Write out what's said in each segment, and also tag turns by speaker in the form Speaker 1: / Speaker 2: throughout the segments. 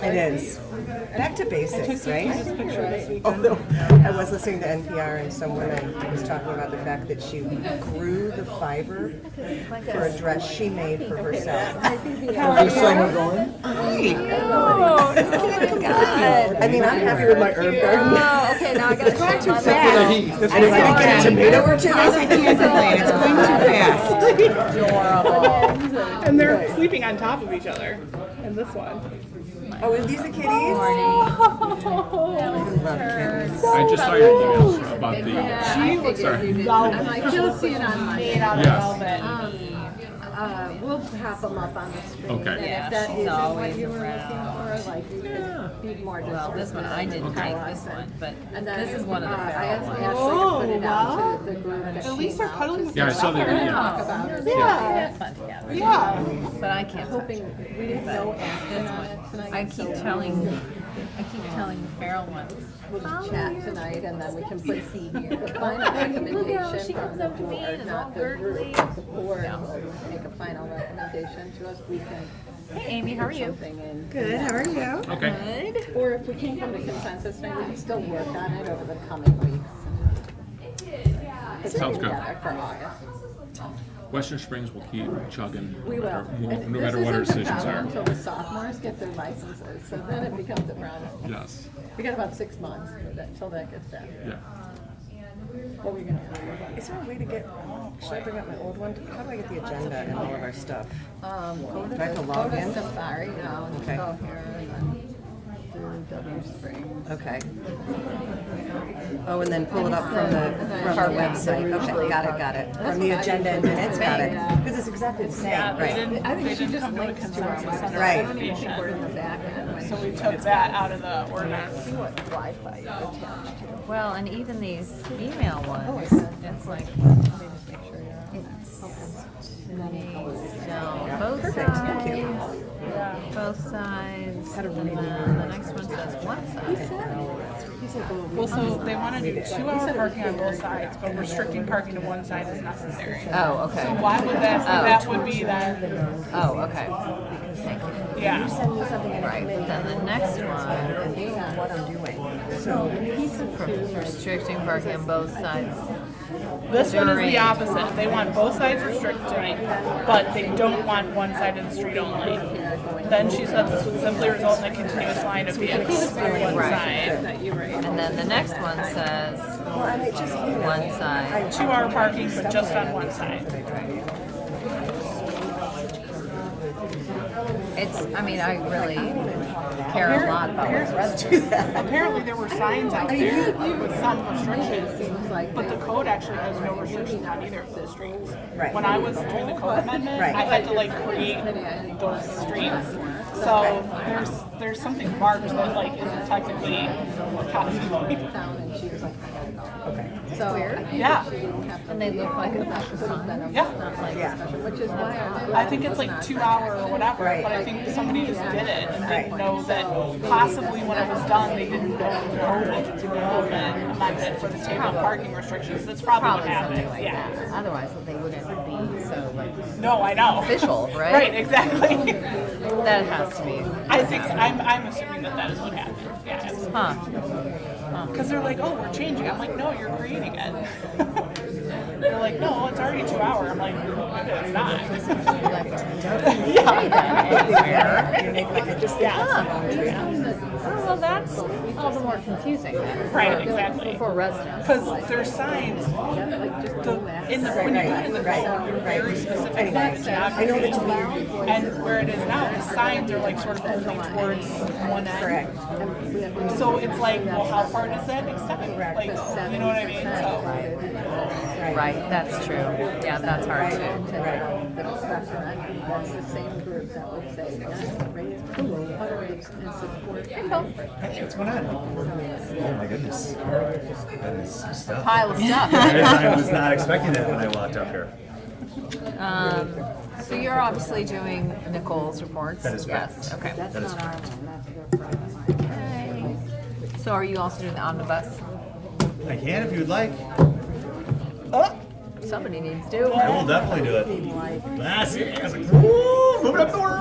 Speaker 1: It is. Back to basics, right?
Speaker 2: Picture this weekend.
Speaker 1: Although I was listening to NPR and someone was talking about the fact that she grew the fiber for a dress she made for herself.
Speaker 3: Is summer going?
Speaker 4: Oh my God.
Speaker 1: I mean, I'm happy with my herb garden.
Speaker 4: Oh, okay, now I gotta check
Speaker 3: Too
Speaker 4: my
Speaker 3: fast.
Speaker 1: I mean, I can get a tomato or two.
Speaker 5: Yes, I can't complain. It's going too fast.
Speaker 4: Adorable.
Speaker 2: And they're sleeping on top of each other in this one.
Speaker 1: Oh, are these the kitties?
Speaker 3: I just saw your emails about the.
Speaker 2: She looks velvet.
Speaker 6: You'll see it on Monday.
Speaker 2: Made out of
Speaker 3: Yes.
Speaker 2: velvet.
Speaker 6: We'll pop them up on the screen.
Speaker 3: Okay.
Speaker 6: And
Speaker 4: Yeah,
Speaker 6: if that
Speaker 4: she's
Speaker 6: isn't what
Speaker 4: always
Speaker 6: you were
Speaker 4: around.
Speaker 6: looking for, like you could be more
Speaker 4: Well, this one, I didn't take this one, but
Speaker 6: And then,
Speaker 4: this is one of the
Speaker 6: I
Speaker 4: feral ones.
Speaker 6: actually put it out to the group that
Speaker 2: At least they're cuddling with
Speaker 3: Yeah, I
Speaker 2: each
Speaker 3: saw the
Speaker 2: other.
Speaker 3: video.
Speaker 6: talk about it.
Speaker 2: Yeah.
Speaker 4: It's fun together.
Speaker 2: Yeah.
Speaker 4: But I can't touch
Speaker 6: Hoping
Speaker 4: it.
Speaker 6: we didn't know action
Speaker 4: This
Speaker 6: on it
Speaker 4: one,
Speaker 6: tonight.
Speaker 4: I keep telling the feral one.
Speaker 6: We'll just chat tonight and then we can put
Speaker 4: See
Speaker 6: the
Speaker 4: here.
Speaker 6: final recommendation
Speaker 4: She
Speaker 6: from
Speaker 4: comes
Speaker 6: the
Speaker 4: up to me
Speaker 6: board,
Speaker 4: and is all
Speaker 6: not the group,
Speaker 4: gurgly.
Speaker 6: but the board. will Make a final recommendation to us. We can
Speaker 4: Hey, Amy, how are you?
Speaker 6: something in.
Speaker 5: Good, how are you?
Speaker 3: Okay.
Speaker 4: Good.
Speaker 6: Or if we came from the consensus, maybe we can still work on it over the coming weeks. Put
Speaker 3: Sounds
Speaker 6: it
Speaker 3: good.
Speaker 6: together for August.
Speaker 3: Western Springs will keep chugging
Speaker 6: We will.
Speaker 3: no matter what our decisions are.
Speaker 6: Until the sophomores get their licenses, so then it becomes a problem.
Speaker 3: Yes.
Speaker 6: We got about 6 months for that, until that gets done.
Speaker 3: Yeah.
Speaker 6: What were you gonna do?
Speaker 1: Is there a way to get, should I bring up my old one? How do I get the agenda and all of our stuff?
Speaker 6: Go to
Speaker 1: Do I have to
Speaker 6: the-
Speaker 1: log
Speaker 6: go to
Speaker 1: in?
Speaker 6: Safari now, and
Speaker 1: Okay.
Speaker 6: go here, and then do W Springs.
Speaker 1: Okay. Oh, and then pull it up from the park website. Okay, got it. From the agenda and minutes, got it. Because it's exactly the same,
Speaker 2: Yeah, they
Speaker 1: right?
Speaker 2: didn't,
Speaker 6: I think
Speaker 2: they
Speaker 6: she
Speaker 2: didn't
Speaker 6: just
Speaker 2: come to a
Speaker 6: links to our
Speaker 2: consensus on
Speaker 6: website.
Speaker 2: the
Speaker 1: Right.
Speaker 6: I don't even think we're in
Speaker 2: recommendation.
Speaker 6: the back end.
Speaker 2: So we took that out of the ordinance.
Speaker 6: See what Wi-Fi you attached to.
Speaker 4: Well, and even these email ones, it's like, no, both
Speaker 1: Perfect, thank you.
Speaker 4: sides, both sides, and then the next one says one side.
Speaker 2: Well, so they want to do 2-hour parking on both sides, but restricting parking to one side is necessary.
Speaker 4: Oh, okay.
Speaker 2: Why would that,
Speaker 4: Oh.
Speaker 2: that would be then,
Speaker 4: Oh, okay. Thank you.
Speaker 2: yeah.
Speaker 4: Right, but then the next one,
Speaker 1: Being on what I'm doing. So,
Speaker 4: restricting parking on both sides.
Speaker 2: This one is the
Speaker 4: During-
Speaker 2: opposite. They want both sides restricted, but they don't want one side of the street only. Then she said this would simply result in a continuous line of vehicles on one
Speaker 4: Right.
Speaker 2: side.
Speaker 4: And then the next one says one side.
Speaker 2: 2-hour parking, but just on one side.
Speaker 4: It's, I mean, I really care a lot about what's residents.
Speaker 2: Apparently there were signs out there with some restrictions, but the code actually has no restrictions on either of those streets.
Speaker 1: Right.
Speaker 2: When I was doing the code amendment,
Speaker 1: Right.
Speaker 2: I had to like create those streets. So there's something marked that like isn't technically copy.
Speaker 6: Down and she was like,
Speaker 1: okay.
Speaker 6: so I think
Speaker 2: Yeah.
Speaker 6: she didn't have to.
Speaker 4: And they look like a
Speaker 2: Yeah.
Speaker 6: Not like
Speaker 1: Yeah.
Speaker 6: a special, which is why
Speaker 2: I think it's like 2 hour or whatever,
Speaker 1: Right.
Speaker 2: but I think somebody just did it and didn't
Speaker 1: Right.
Speaker 2: know that possibly when it was done, they didn't know the code needed to be amended for the table parking restrictions. That's probably what
Speaker 4: Probably something
Speaker 2: happened,
Speaker 4: like
Speaker 2: yeah.
Speaker 4: that. Otherwise, they wouldn't be so like
Speaker 2: No, I know.
Speaker 4: official, right?
Speaker 2: Right, exactly.
Speaker 4: That has to be.
Speaker 2: I think, I'm assuming that is what happened, yeah.
Speaker 4: Huh.
Speaker 2: Because they're like, oh, we're changing. I'm like, no, you're creating it. They're like, no, it's already 2 hour. I'm like, maybe it's not.
Speaker 4: Oh, well, that's all the more confusing then.
Speaker 2: Right, exactly.
Speaker 4: For residents.
Speaker 2: Because there's signs, when you put in the code, you're very specific about the
Speaker 1: I know
Speaker 2: geography.
Speaker 1: that
Speaker 2: And where it is now, the signs are like sort of moving towards one end.
Speaker 1: correct.
Speaker 2: So it's like, well, how far does that extend? Like, you know what I mean? So,
Speaker 4: Right, that's true. Yeah, that's hard too.
Speaker 6: That's the same group that would say, raise water rates and support.
Speaker 7: Hey, what's going on? Oh my goodness. That is stuff.
Speaker 4: Pile of stuff.
Speaker 7: I was not expecting that when I walked up here.
Speaker 4: So you're obviously doing Nicole's reports?
Speaker 7: That is correct.
Speaker 4: Yes, okay.
Speaker 7: That is correct.
Speaker 4: Okay. So are you also doing the omnibus?
Speaker 7: I can if you'd like.
Speaker 4: Somebody needs to.
Speaker 7: I will definitely do it. That's it. I was like, woo, moving up the world.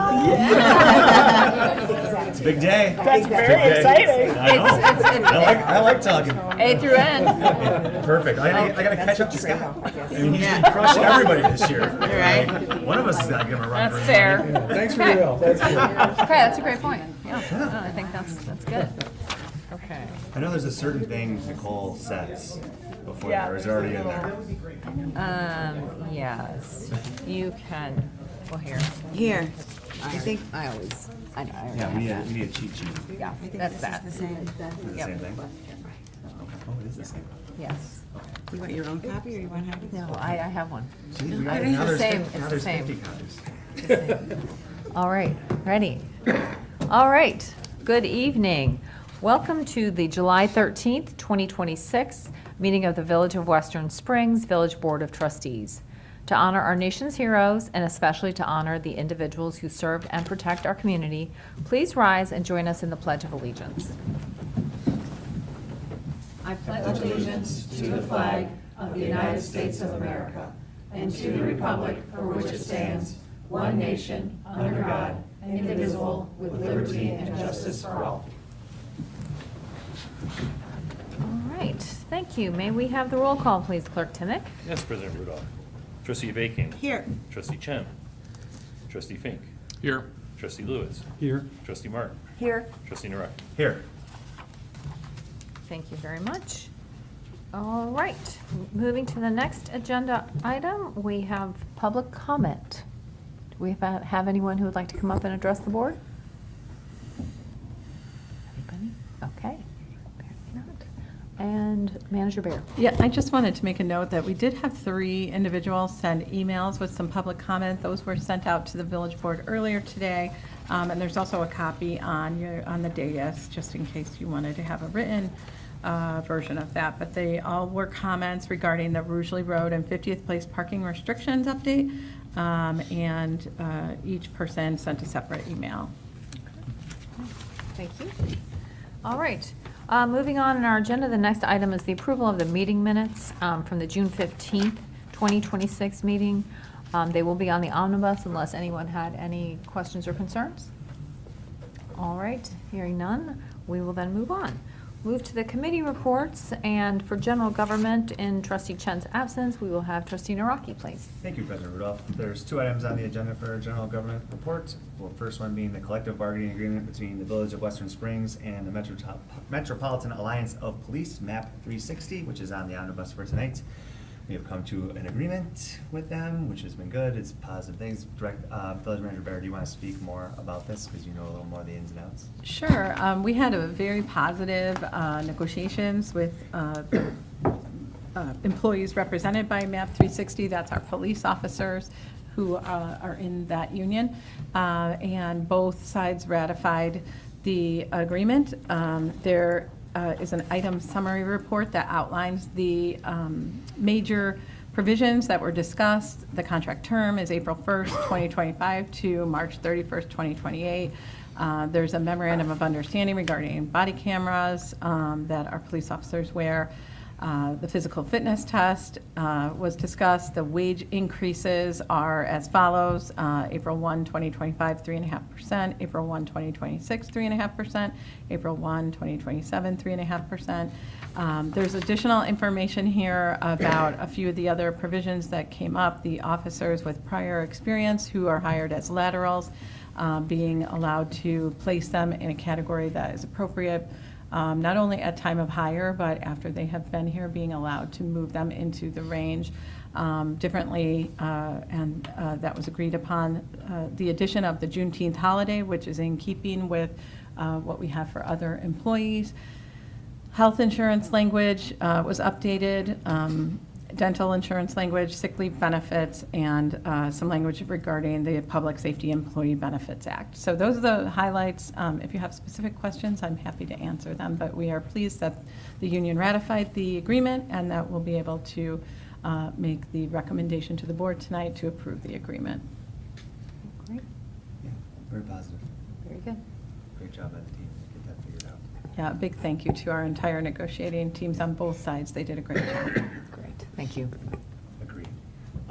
Speaker 7: It's a big day.
Speaker 2: That's very exciting.
Speaker 7: I know. I like talking.
Speaker 4: A through N.
Speaker 7: Perfect. I gotta catch up to Scott. I mean, he's been crushing everybody this year.
Speaker 5: right.
Speaker 7: One of us is not gonna run.
Speaker 2: That's fair.
Speaker 3: Thanks for your help. That's good.
Speaker 4: Okay, that's a great point. Yeah, no, I think that's good. Okay.
Speaker 7: I know there's a certain thing Nicole says before
Speaker 2: Yeah.
Speaker 7: there is already in there.
Speaker 4: Yes, you can, well, here,
Speaker 5: Here, I think,
Speaker 4: I always, I know.
Speaker 7: Yeah, we need a cheat sheet.
Speaker 4: Yeah,
Speaker 5: I think
Speaker 4: that's
Speaker 5: this
Speaker 4: that,
Speaker 5: is the same.
Speaker 7: Is it the
Speaker 4: Yep.
Speaker 7: same thing? Okay. Oh, it is the same.
Speaker 4: yes.
Speaker 5: You want your own copy or you want to have it?
Speaker 4: No, I have one.
Speaker 7: See, we got,
Speaker 4: It is
Speaker 7: now
Speaker 4: the
Speaker 7: there's
Speaker 4: same,
Speaker 7: fif-
Speaker 4: it's
Speaker 7: now
Speaker 4: the
Speaker 7: there's
Speaker 4: same.
Speaker 7: 50 copies.
Speaker 4: All right, ready? All right, good evening. Welcome to the July 13th, 2026 meeting of the Village of Western Springs Village Board of Trustees. To honor our nation's heroes and especially to honor the individuals who served and protect our community, please rise and join us in the Pledge of Allegiance. I pledge allegiance to the flag of the United States of America and to the republic for which it stands, one nation, under God, indivisible, with liberty and justice for all. All right, thank you. May we have the roll call, please, Clerk Timick?
Speaker 8: Yes, President Rudolph. Trustee Avakian.
Speaker 5: Here.
Speaker 8: Trustee Chen. Trustee Fink.
Speaker 3: Here.
Speaker 8: Trustee Lewis.
Speaker 3: Here.
Speaker 8: Trustee Martin.
Speaker 4: Here.
Speaker 8: Trustee Narek.
Speaker 7: Here.
Speaker 4: Thank you very much. All right, moving to the next agenda item, we have public comment. Do we have anyone who would like to come up and address the board? Anybody? Okay, apparently not. And Manager Bear.
Speaker 6: Yeah, I just wanted to make a note that we did have 3 individuals send emails with some public comment. Those were sent out to the village board earlier today. And there's also a copy on the dais, just in case you wanted to have a written version of that. But they all were comments regarding the Rugeley Road and 50th Place parking restrictions update. And each person sent a separate email.
Speaker 4: Thank you. All right, moving on in our agenda, the next item is the approval of the meeting minutes from the June 15th, 2026 meeting. They will be on the omnibus unless anyone had any questions or concerns. All right, hearing none, we will then move on. Move to the committee reports, and for general government, in Trustee Chen's absence, we will have Trustee Naraki, please.
Speaker 7: Thank you, President Rudolph. There's 2 items on the agenda for general government report. Well, first one being the collective bargaining agreement between the Village of Western Springs and the Metropolitan Alliance of Police, MAP 360, which is on the omnibus for tonight. We have come to an agreement with them, which has been good. It's positive things. Village Manager Bear, do you want to speak more about this because you know a little more of the ins and outs?
Speaker 6: Sure. We had a very positive negotiations with the employees represented by MAP 360. That's our police officers who are in that union. And both sides ratified the agreement. There is an item summary report that outlines the major provisions that were discussed. The contract term is April 1st, 2025 to March 31st, 2028. There's a memorandum of understanding regarding body cameras that our police officers wear. The physical fitness test was discussed. The wage increases are as follows. April 1, 2025, 3.5%. April 1, 2026, 3.5%. April 1, 2027, 3.5%. There's additional information here about a few of the other provisions that came up. The officers with prior experience who are hired as laterals being allowed to place them in a category that is appropriate. Not only at time of hire, but after they have been here, being allowed to move them into the range differently, and that was agreed upon. The addition of the Juneteenth holiday, which is in keeping with what we have for other employees. Health insurance language was updated. Dental insurance language, sick leave benefits, and some language regarding the Public Safety Employee Benefits Act. So those are the highlights. If you have specific questions, I'm happy to answer them, but we are pleased that the union ratified the agreement and that we'll be able to make the recommendation to the board tonight to approve the agreement.
Speaker 4: Great,
Speaker 7: Yeah, very positive.
Speaker 4: very good.
Speaker 7: Great job by the team to get that figured out.
Speaker 6: Yeah, a big thank you to our entire negotiating teams on both sides. They did a great job.
Speaker 4: Great, thank you.
Speaker 7: Agreed.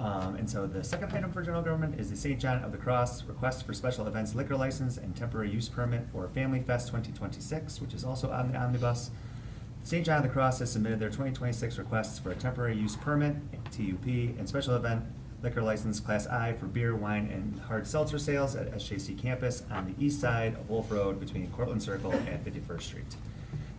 Speaker 7: And so the second item for general government is the St. John of the Cross request for special events liquor license and temporary use permit for Family Fest 2026, which is also on the omnibus. St. John of the Cross has submitted their 2026 requests for a temporary use permit, TUP, and special event liquor license Class I for beer, wine, and hard seltzer sales at SJC campus on the east side of Wolf Road between Cortlandt Circle and 51st Street.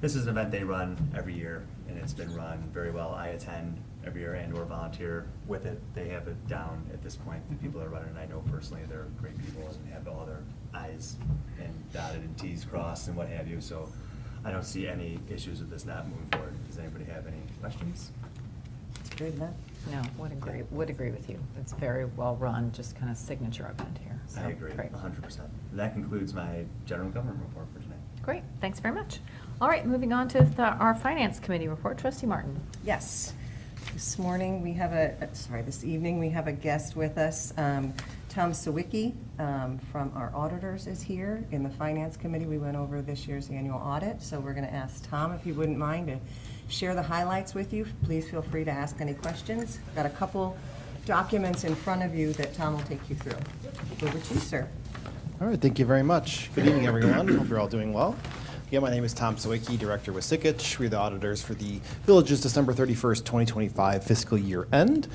Speaker 7: This is an event they run every year, and it's been run very well. I attend every year and or volunteer with it. They have it down at this point. The people that run it, and I know personally they're great people and have all their I's and dotted and T's crossed and what have you. So I don't see any issues with this not moving forward. Does anybody have any questions?
Speaker 5: It's a great event.
Speaker 4: No, would agree with you. It's very well-run, just kind of signature event here. So,
Speaker 7: I agree,
Speaker 4: great.
Speaker 7: 100%. That concludes my general government report for tonight.
Speaker 4: Great, thanks very much. All right, moving on to our Finance Committee report. Trustee Martin.
Speaker 1: Yes. This morning, we have this evening, we have a guest with us. Tom Sawicki from our auditors is here. In the Finance Committee, we went over this year's annual audit, so we're going to ask Tom if you wouldn't mind to share the highlights with you. Please feel free to ask any questions. Got a couple documents in front of you that Tom will take you through. Over to you, sir.
Speaker 9: All right, thank you very much. Good evening, everyone. Hope you're all doing well. Again, my name is Tom Sawicki, Director with Sikich. We're the auditors for the Village's December 31st, 2025 fiscal year end.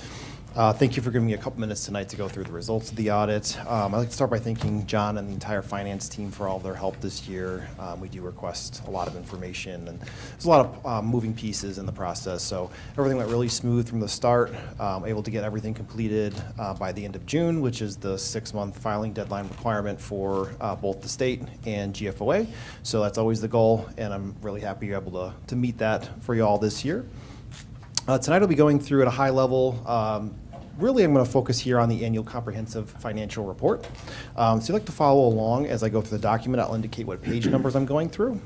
Speaker 9: Thank you for giving me a couple minutes tonight to go through the results of the audit. I'd like to start by thanking John and the entire finance team for all of their help this year. We do request a lot of information, and there's a lot of moving pieces in the process. So everything went really smooth from the start. Able to get everything completed by the end of June, which is the 6-month filing deadline requirement for both the state and GFOA. So that's always the goal, and I'm really happy you're able to meet that for you all this year. Tonight I'll be going through at a high level. Really, I'm going to focus here on the annual comprehensive financial report. So if you'd like to follow along as I go through the document, I'll indicate what page numbers I'm going through.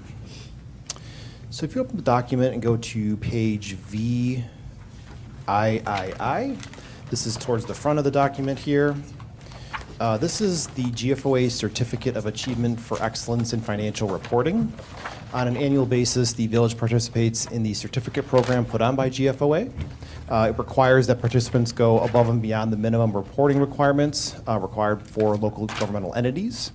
Speaker 9: So if you open the document and go to page VIII, this is towards the front of the document here. This is the GFOA Certificate of Achievement for Excellence in Financial Reporting. On an annual basis, the village participates in the certificate program put on by GFOA. It requires that participants go above and beyond the minimum reporting requirements required for local governmental entities.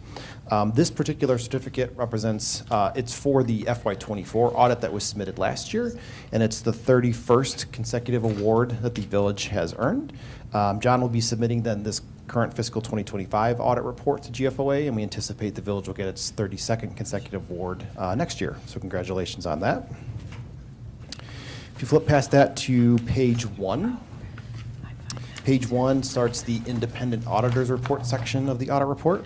Speaker 9: This particular certificate represents, it's for the FY24 audit that was submitted last year, and it's the 31st consecutive award that the village has earned. John will be submitting then this current fiscal 2025 audit report to GFOA, and we anticipate the village will get its 32nd consecutive award next year. So congratulations on that. If you flip past that to page 1, page 1 starts the independent auditors report section of the audit report.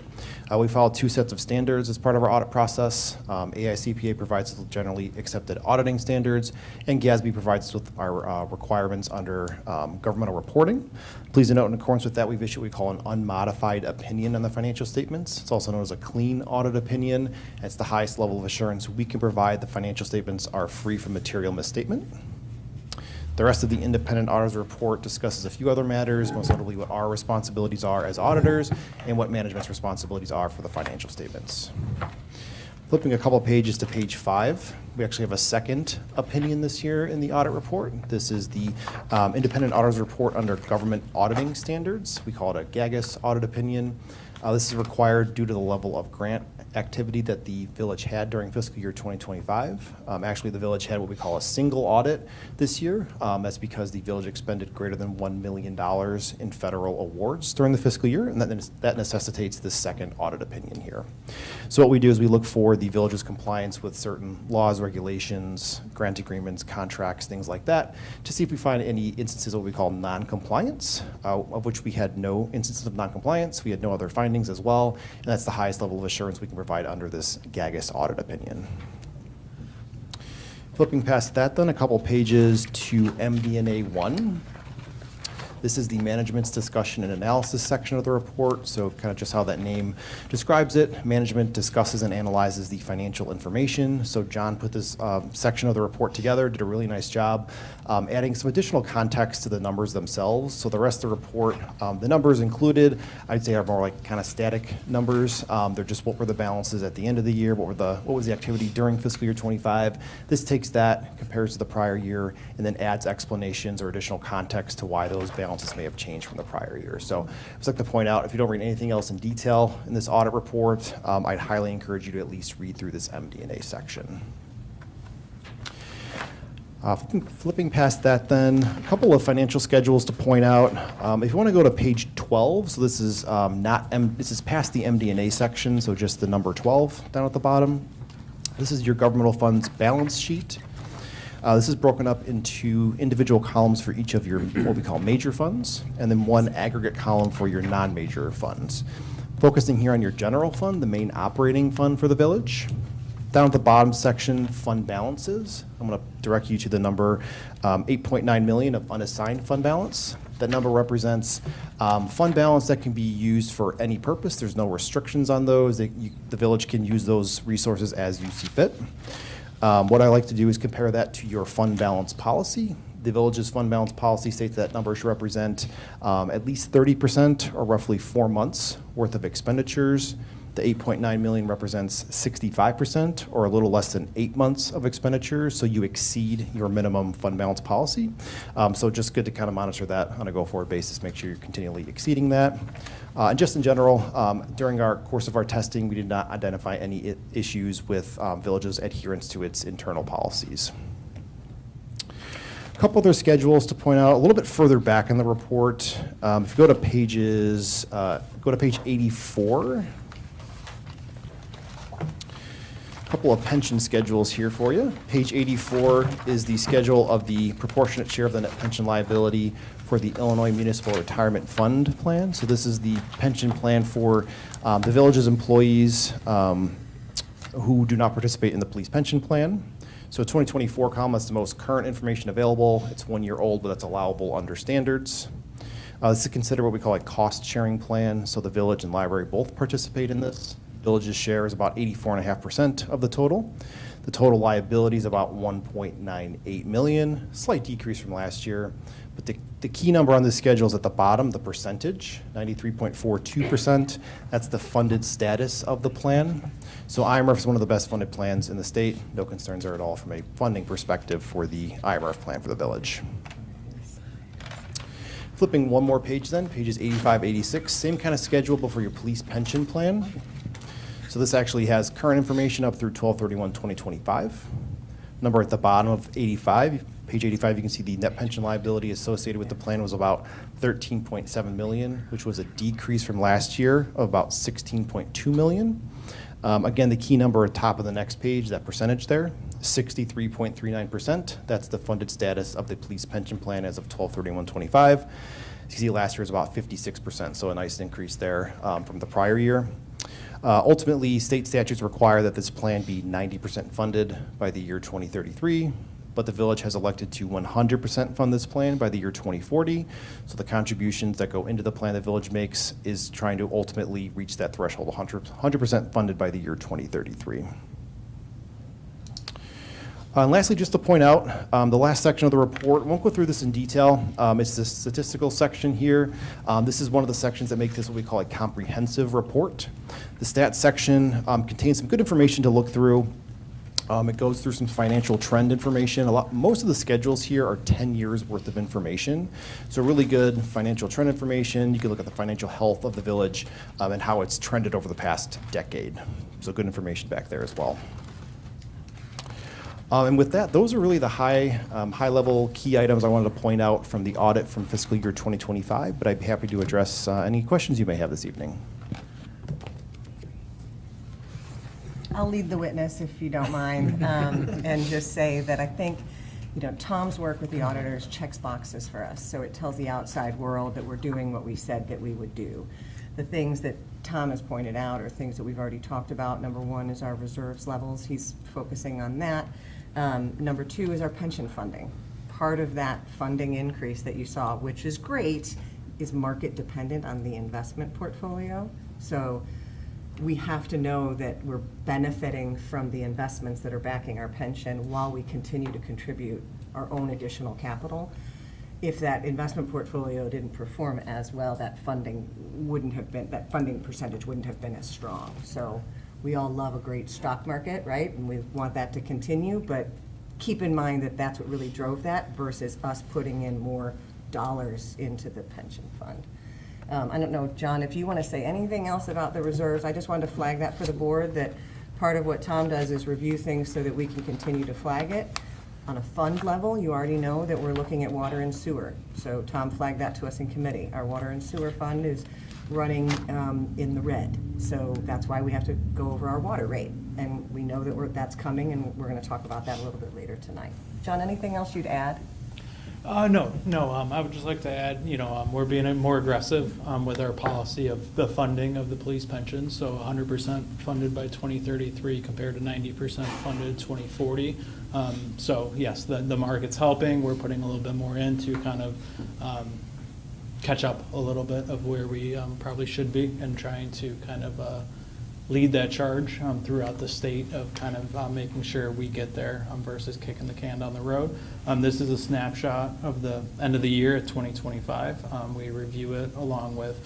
Speaker 9: We follow 2 sets of standards as part of our audit process. AICPA provides us with generally accepted auditing standards, and GASB provides us with our requirements under governmental reporting. Please note, in accordance with that, we've issued what we call an unmodified opinion on the financial statements. It's also known as a clean audit opinion. And it's the highest level of assurance we can provide the financial statements are free from material misstatement. The rest of the independent auditors report discusses a few other matters, most notably what our responsibilities are as auditors and what management's responsibilities are for the financial statements. Flipping a couple of pages to page 5, we actually have a second opinion this year in the audit report. This is the independent auditors report under government auditing standards. We call it a GAGAS audit opinion. This is required due to the level of grant activity that the village had during fiscal year 2025. Actually, the village had what we call a single audit this year. That's because the village expended greater than $1 million in federal awards during the fiscal year, and that necessitates this second audit opinion here. So what we do is we look for the village's compliance with certain laws, regulations, grant agreements, contracts, things like that, to see if we find any instances of what we call non-compliance, of which we had no instances of non-compliance. We had no other findings as well, and that's the highest level of assurance we can provide under this GAGAS audit opinion. Flipping past that then, a couple pages to MD&A 1. This is the management's discussion and analysis section of the report, so kind of just how that name describes it. Management discusses and analyzes the financial information. So John put this section of the report together, did a really nice job adding some additional context to the numbers themselves. So the rest of the report, the numbers included, I'd say are more like kind of static numbers. They're just what were the balances at the end of the year, what was the activity during fiscal year 25. This takes that, compares to the prior year, and then adds explanations or additional context to why those balances balances may have changed from the prior year. So I'd just like to point out, if you don't read anything else in detail in this audit report, I'd highly encourage you to at least read through this MD&A section. Flipping past that then, a couple of financial schedules to point out. If you want to go to page 12, so this is this is past the MD&A section, so just the number 12 down at the bottom. This is your governmental funds balance sheet. This is broken up into individual columns for each of your what we call major funds, and then one aggregate column for your non-major funds. Focusing here on your general fund, the main operating fund for the village. Down at the bottom section, fund balances. I'm going to direct you to the number 8.9 million of unassigned fund balance. That number represents fund balance that can be used for any purpose. There's no restrictions on those. The village can use those resources as you see fit. What I like to do is compare that to your fund balance policy. The village's fund balance policy states that number should represent at least 30% or roughly 4 months worth of expenditures. The 8.9 million represents 65% or a little less than 8 months of expenditures, so you exceed your minimum fund balance policy. So just good to kind of monitor that on a go-forward basis, make sure you're continually exceeding that. And just in general, during our course of our testing, we did not identify any issues with village's adherence to its internal policies. A couple other schedules to point out a little bit further back in the report. If you go to page 84. Couple of pension schedules here for you. Page 84 is the schedule of the proportionate share of the net pension liability for the Illinois Municipal Retirement Fund plan. So this is the pension plan for the village's employees who do not participate in the police pension plan. So 2024 column, that's the most current information available. It's 1 year old, but that's allowable under standards. This is considered what we call a cost-sharing plan. So the village and library both participate in this. Village's share is about 84.5% of the total. The total liability is about 1.98 million, slight decrease from last year. But the key number on this schedule is at the bottom, the percentage, 93.42%. That's the funded status of the plan. So IMRF is one of the best funded plans in the state. No concerns there at all from a funding perspective for the IMRF plan for the village. Flipping one more page then, pages 85, 86, same kind of schedule but for your police pension plan. So this actually has current information up through 12/31/2025. Number at the bottom of 85, page 85, you can see the net pension liability associated with the plan was about 13.7 million, which was a decrease from last year of about 16.2 million. Again, the key number at the top of the next page, that percentage there, 63.39%. That's the funded status of the police pension plan as of 12/31/25. You can see last year was about 56%, so a nice increase there from the prior year. Ultimately, state statutes require that this plan be 90% funded by the year 2033, but the village has elected to 100% fund this plan by the year 2040. So the contributions that go into the plan the village makes is trying to ultimately reach that threshold, 100% funded by the year 2033. And lastly, just to point out, the last section of the report, I won't go through this in detail. It's the statistical section here. This is one of the sections that make this what we call a comprehensive report. The stats section contains some good information to look through. It goes through some financial trend information. Most of the schedules here are 10 years worth of information. So really good financial trend information. You can look at the financial health of the village and how it's trended over the past decade. So good information back there as well. And with that, those are really the high-level key items I wanted to point out from the audit from fiscal year 2025, but I'd be happy to address any questions you may have this evening.
Speaker 1: I'll lead the witness if you don't mind, and just say that I think, Tom's work with the auditors checks boxes for us. So it tells the outside world that we're doing what we said that we would do. The things that Tom has pointed out are things that we've already talked about. Number one is our reserves levels. He's focusing on that. Number two is our pension funding. Part of that funding increase that you saw, which is great, is market dependent on the investment portfolio. So we have to know that we're benefiting from the investments that are backing our pension while we continue to contribute our own additional capital. If that investment portfolio didn't perform as well, that funding percentage wouldn't have been as strong. So we all love a great stock market, right? And we want that to continue, but keep in mind that that's what really drove that versus us putting in more dollars into the pension fund. I don't know, John, if you want to say anything else about the reserves. I just wanted to flag that for the board, that part of what Tom does is review things so that we can continue to flag it. On a fund level, you already know that we're looking at water and sewer. So Tom flagged that to us in committee. Our water and sewer fund is running in the red. So that's why we have to go over our water rate. And we know that that's coming, and we're going to talk about that a little bit later tonight. John, anything else you'd add?
Speaker 10: No. I would just like to add, we're being more aggressive with our policy of the funding of the police pension. So 100% funded by 2033 compared to 90% funded 2040. So yes, the market's helping. We're putting a little bit more in to kind of catch up a little bit of where we probably should be, and trying to kind of lead that charge throughout the state of kind of making sure we get there versus kicking the can down the road. This is a snapshot of the end of the year at 2025. We review it along with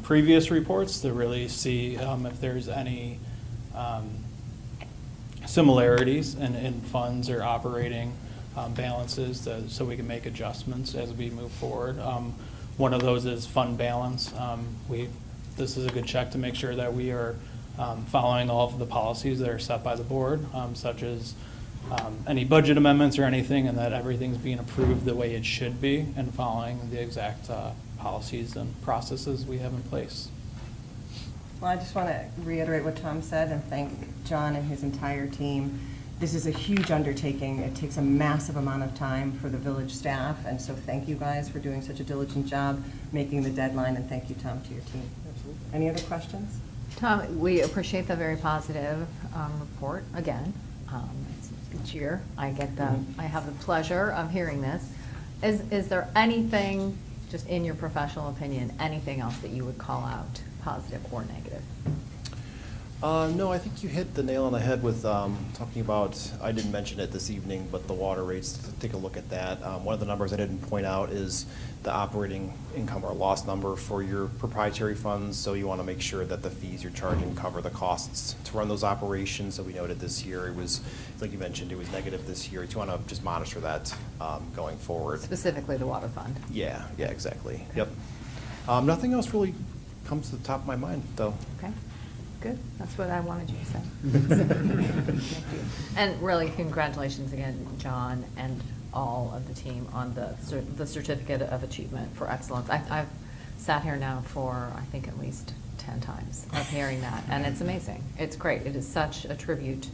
Speaker 10: previous reports to really see if there's any similarities in funds or operating balances, so we can make adjustments as we move forward. One of those is fund balance. This is a good check to make sure that we are following all of the policies that are set by the board, such as any budget amendments or anything, and that everything's being approved the way it should be and following the exact policies and processes we have in place.
Speaker 1: Well, I just want to reiterate what Tom said and thank John and his entire team. This is a huge undertaking. It takes a massive amount of time for the village staff, and so thank you guys for doing such a diligent job making the deadline, and thank you, Tom, to your team. Any other questions?
Speaker 4: Tom, we appreciate the very positive report again. Each year, I have the pleasure of hearing this. Is there anything, just in your professional opinion, anything else that you would call out, positive or negative?
Speaker 9: No, I think you hit the nail on the head with talking about, I didn't mention it this evening, but the water rates. Take a look at that. One of the numbers I didn't point out is the operating income or loss number for your proprietary funds. So you want to make sure that the fees you're charging cover the costs to run those operations. So we noted this year it was, like you mentioned, it was negative this year. You want to just monitor that going forward.
Speaker 4: Specifically the water fund.
Speaker 9: Yeah, exactly. Yep. Nothing else really comes to the top of my mind, though.
Speaker 4: Okay. Good. That's what I wanted you to say. Thank you. And really, congratulations again, John, and all of the team on the Certificate of Achievement for Excellence. I've sat here now for, I think, at least 10 times of hearing that, and it's amazing. It's great. It is such a tribute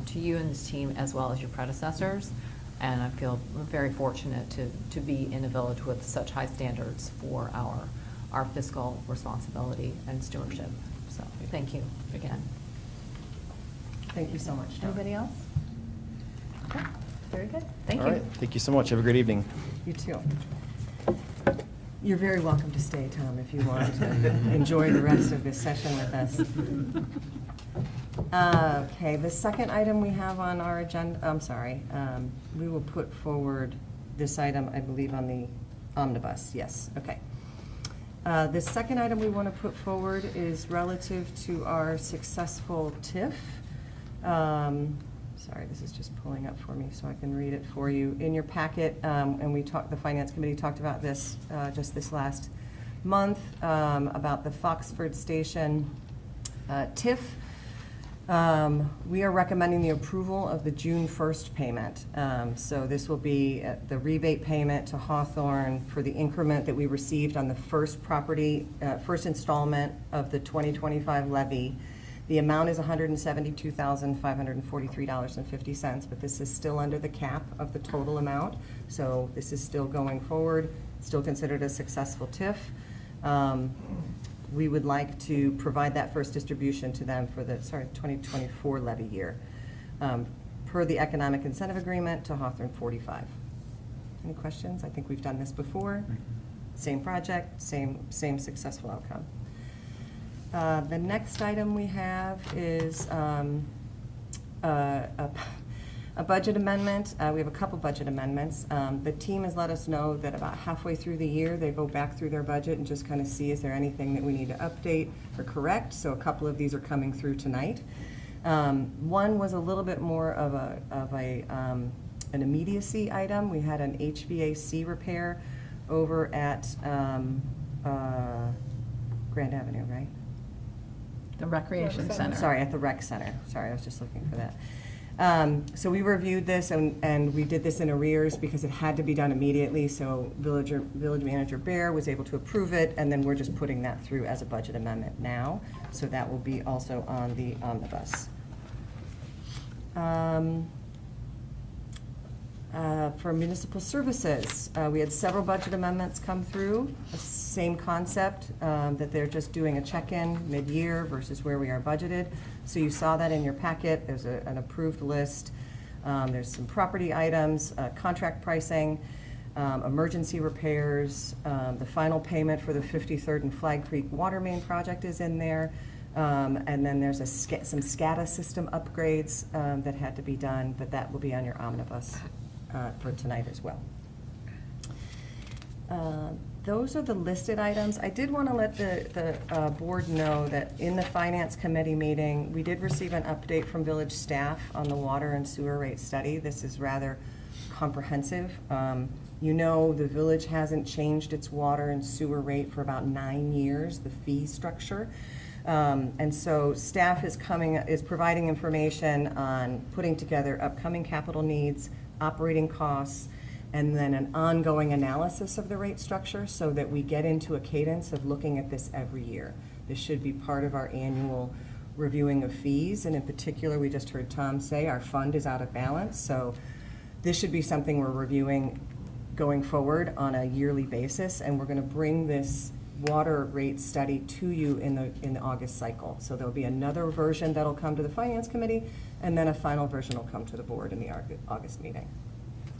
Speaker 4: to you and this team, as well as your predecessors, and I feel very fortunate to be in a village with such high standards for our fiscal responsibility and stewardship. So thank you again.
Speaker 1: Thank you so much, John.
Speaker 4: Anybody else? Okay, very good. Thank
Speaker 9: All
Speaker 4: you.
Speaker 9: right. Thank you so much. Have a great evening.
Speaker 1: You too. You're very welcome to stay, Tom, if you want to enjoy the rest of this session with us. Okay, the second item we have on our agenda, we will put forward this item, I believe, on the omnibus. Yes, okay. The second item we want to put forward is relative to our successful TIF. Sorry, this is just pulling up for me so I can read it for you. In your packet, and the Finance Committee talked about this just this last month, about the Foxford Station TIF. We are recommending the approval of the June 1st payment. So this will be the rebate payment to Hawthorne for the increment that we received on the first installment of the 2025 levy. The amount is $172,543.50, but this is still under the cap of the total amount. So this is still going forward, still considered a successful TIF. We would like to provide that first distribution to them for the 2024 levy year, per the Economic Incentive Agreement to Hawthorne 45. Any questions? I think we've done this before. Same project, same successful outcome. The next item we have is a budget amendment. We have a couple budget amendments. The team has let us know that about halfway through the year, they go back through their budget and just kind of see, is there anything that we need to update or correct? So a couple of these are coming through tonight. One was a little bit more of an immediacy item. We had an HVAC repair over at Grand Avenue, right?
Speaker 6: The Recreation Center.
Speaker 1: Sorry, at the rec center. Sorry, I was just looking for that. So we reviewed this and we did this in arrears because it had to be done immediately. So Village Manager Bear was able to approve it, and then we're just putting that through as a budget amendment now. So that will be also on the omnibus. For municipal services, we had several budget amendments come through. Same concept, that they're just doing a check-in mid-year versus where we are budgeted. So you saw that in your packet. There's an approved list. There's some property items, contract pricing, emergency repairs. The final payment for the 53rd and Flag Creek Water Main project is in there. And then there's some SCADA system upgrades that had to be done, but that will be on your omnibus for tonight as well. Those are the listed items. I did want to let the board know that in the Finance Committee meeting, we did receive an update from village staff on the water and sewer rate study. This is rather comprehensive. You know, the village hasn't changed its water and sewer rate for about 9 years, the fee structure. And so staff is providing information on putting together upcoming capital needs, operating costs, and then an ongoing analysis of the rate structure so that we get into a cadence of looking at this every year. This should be part of our annual reviewing of fees, and in particular, we just heard Tom say our fund is out of balance, so this should be something we're reviewing going forward on a yearly basis, and we're going to bring this water rate study to you in the August cycle. So there'll be another version that'll come to the Finance Committee, and then a final version will come to the board in the August meeting.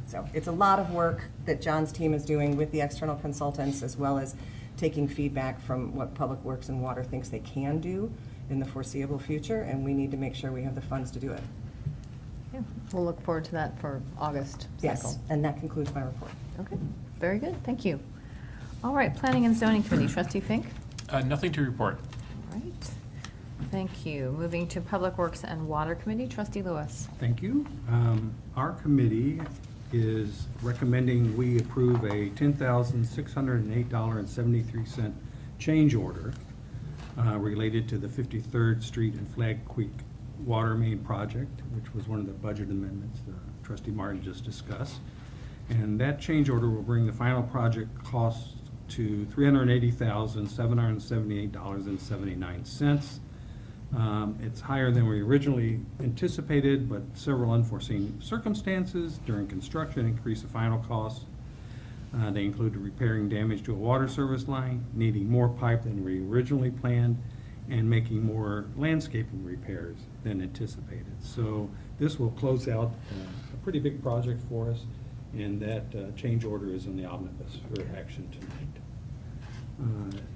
Speaker 1: So it's a lot of work that John's team is doing with the external consultants, as well as taking feedback from what Public Works and Water thinks they can do in the foreseeable future, and we need to make sure we have the funds to do it.
Speaker 4: Yeah, we'll look forward to that for August cycle.
Speaker 1: Yes, and that concludes my report.
Speaker 4: Okay, very good, thank you. All right, Planning and Zoning Committee, Trustee Fink?
Speaker 3: Nothing to report.
Speaker 4: All right, thank you. Moving to Public Works and Water Committee, Trustee Lewis.
Speaker 11: Thank you. Our committee is recommending we approve a $10,608.73 change order related to the 53rd Street and Flag Creek Water Main project, which was one of the budget amendments Trustee Martin just discussed. And that change order will bring the final project cost to $380,778.79. It's higher than we originally anticipated, but several unforeseen circumstances during construction increase the final cost. They include repairing damage to a water service line, needing more pipe than we originally planned, and making more landscaping repairs than anticipated. So this will close out a pretty big project for us, and that change order is in the omnibus for action tonight.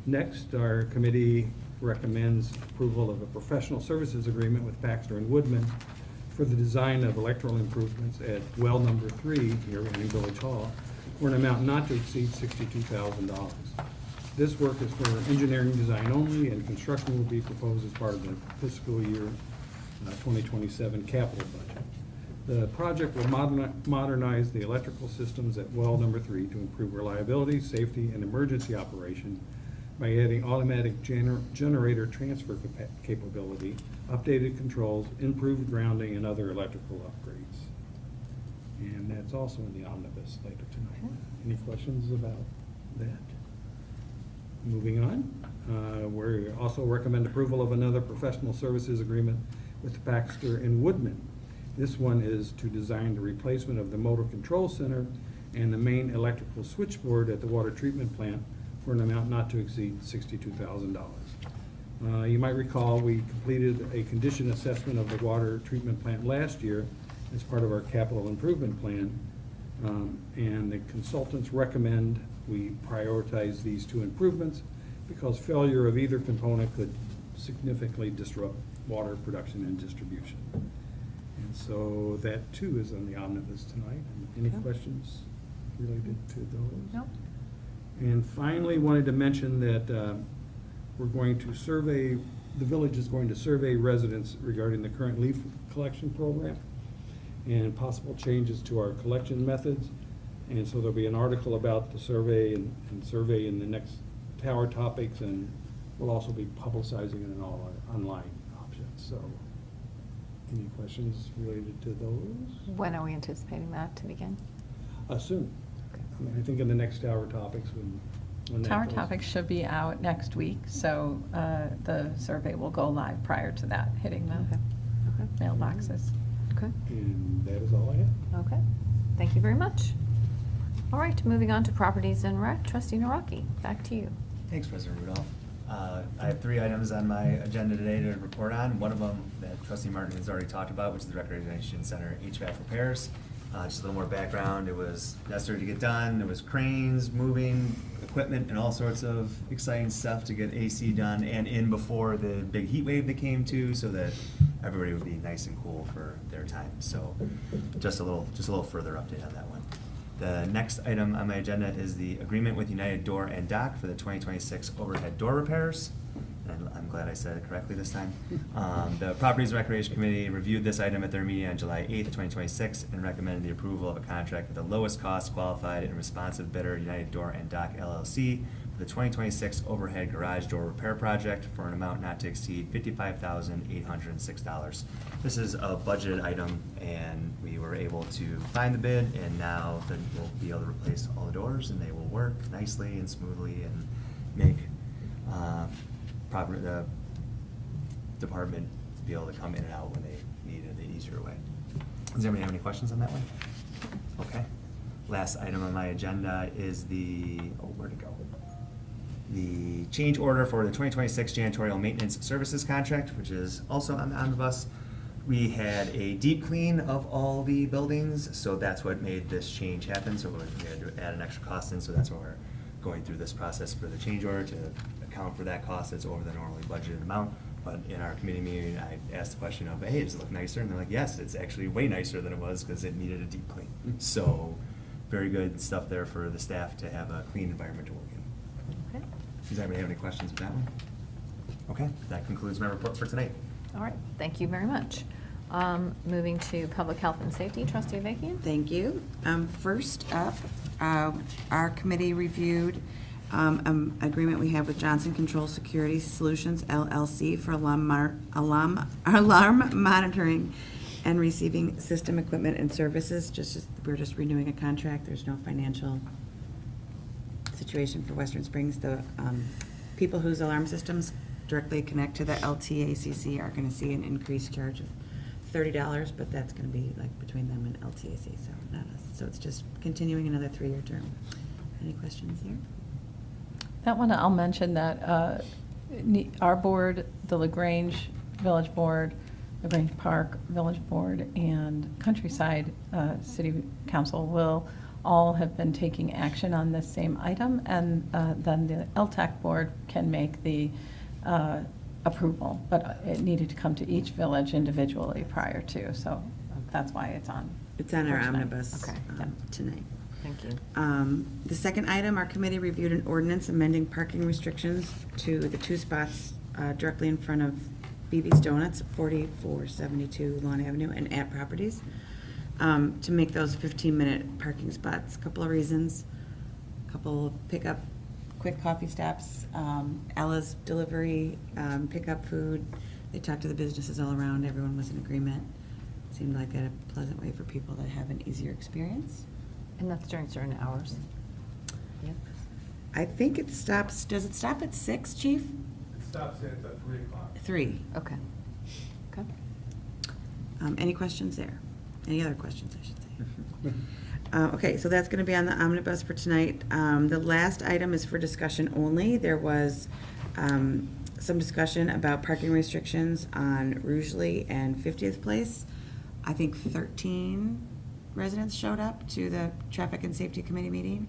Speaker 11: Next, our committee recommends approval of a professional services agreement with Baxter and Woodman for the design of electrical improvements at well number 3 here in Village Hall for an amount not to exceed $62,000. This work is for engineering design only, and construction will be proposed as part of the fiscal year 2027 capital budget. The project will modernize the electrical systems at well number 3 to improve reliability, safety, and emergency operation by adding automatic generator transfer capability, updated controls, improved grounding, and other electrical upgrades. And that's also in the omnibus later tonight. Any questions about that? Moving on, we also recommend approval of another professional services agreement with Baxter and Woodman. This one is to design the replacement of the motor control center and the main electrical switchboard at the water treatment plant for an amount not to exceed $62,000. You might recall we completed a condition assessment of the water treatment plant last year as part of our capital improvement plan, and the consultants recommend we prioritize these two improvements because failure of either component could significantly disrupt water production and distribution. And so that too is on the omnibus tonight. Any questions related to those?
Speaker 4: No.
Speaker 11: And finally, wanted to mention that we're going to survey, the village is going to survey residents regarding the current leaf collection program and possible changes to our collection methods. And so there'll be an article about the survey and survey in the next tower topics, and we'll also be publicizing it in all our online options. So any questions related to those?
Speaker 4: When are we anticipating that to begin?
Speaker 11: Soon. I mean, I think in the next tower topics when that
Speaker 6: Tower
Speaker 11: goes.
Speaker 6: Topics should be out next week, so the survey will go live prior to that, hitting the mailboxes.
Speaker 4: Okay.
Speaker 11: And that is all I have.
Speaker 4: Okay. Thank you very much. All right, moving on to properties and rec. Trustee Naraki, back to you.
Speaker 7: Thanks, President Rudolph. I have 3 items on my agenda today to report on. One of them that Trustee Martin has already talked about, which is the Recreation Center HVAC repairs. Just a little more background. It was necessary to get done. There was cranes, moving equipment, and all sorts of exciting stuff to get AC done and in before the big heat wave that came too, so that everybody would be nice and cool for their time. So just a little further update on that one. The next item on my agenda is the agreement with United Door and Dock for the 2026 overhead door repairs. And I'm glad I said it correctly this time. The Properties and Recreation Committee reviewed this item at their meeting on July 8th, 2026, and recommended the approval of a contract with the lowest cost qualified and responsive bidder, United Door and Dock LLC, for the 2026 overhead garage door repair project for an amount not to exceed $55,806. This is a budgeted item, and we were able to find the bid, and now we'll be able to replace all the doors, and they will work nicely and smoothly and make the department be able to come in and out when they need it in an easier way. Does anybody have any questions on that one? Okay. Last item on my agenda is where'd it go? The change order for the 2026 janitorial maintenance services contract, which is also on the omnibus. We had a deep clean of all the buildings, so that's what made this change happen. So we had to add an extra cost in, so that's why we're going through this process for the change order to account for that cost that's over the normally budgeted amount. But in our committee meeting, I asked the question of, hey, does it look nicer? And they're like, yes, it's actually way nicer than it was because it needed a deep clean. So very good stuff there for the staff to have a clean environment to work in.
Speaker 4: Okay.
Speaker 7: Does anybody have any questions with that one? Okay, that concludes my report for tonight.
Speaker 4: All right, thank you very much. Moving to public health and safety, Trustee Avakian.
Speaker 5: Thank you. First up, our committee reviewed agreement we have with Johnson Control Security Solutions LLC for alarm monitoring and receiving system equipment and services. We're just renewing a contract. There's no financial situation for Western Springs. The people whose alarm systems directly connect to the LTACC are going to see an increased charge of $30, but that's going to be like between them and LTAC, so not us. So it's just continuing another 3-year term. Any questions there?
Speaker 6: That one, I'll mention that our board, the LaGrange Village Board, LaGrange Park Village Board, and Countryside City Council will all have been taking action on this same item, and then the LTAC board can make the approval, but it needed to come to each village individually prior to, so that's why it's on.
Speaker 5: It's on our
Speaker 6: for tonight.
Speaker 5: omnibus
Speaker 4: Okay.
Speaker 5: tonight.
Speaker 4: Thank you.
Speaker 5: The second item, our committee reviewed an ordinance amending parking restrictions to the 2 spots directly in front of BB's Donuts, 4472 Lawn Avenue, and at properties, to make those 15-minute parking spots. A couple of reasons, a couple of pickup, quick coffee stops, Ella's delivery, pickup food. They talked to the businesses all around. Everyone was in agreement. Seemed like a pleasant way for people to have an easier experience.
Speaker 4: And that's during certain hours? Yep.
Speaker 5: I think it stops, does it stop at 6, Chief?
Speaker 3: It stops at 3 o'clock.
Speaker 5: 3.
Speaker 4: Okay. Okay.
Speaker 5: Any questions there? Any other questions, I should say? Okay, so that's going to be on the omnibus for tonight. The last item is for discussion only. There was some discussion about parking restrictions on Rugeley and 50th Place. I think 13 residents showed up to the Traffic and Safety Committee meeting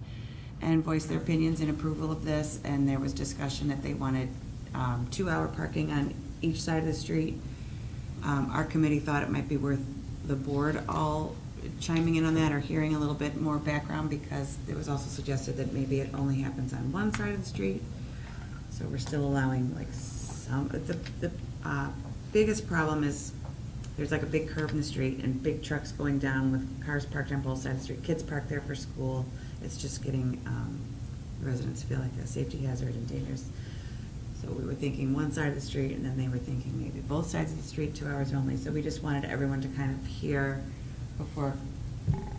Speaker 5: and voiced their opinions in approval of this, and there was discussion that they wanted 2-hour parking on each side of the street. Our committee thought it might be worth the board all chiming in on that or hearing a little bit more background, because it was also suggested that maybe it only happens on one side of the street. So we're still allowing like some, the biggest problem is there's like a big curve in the street and big trucks going down with cars parked on both sides of the street, kids parked there for school. It's just getting, residents feel like a safety hazard and dangerous. So we were thinking one side of the street, and then they were thinking maybe both sides of the street, 2 hours only. So we just wanted everyone to kind of hear before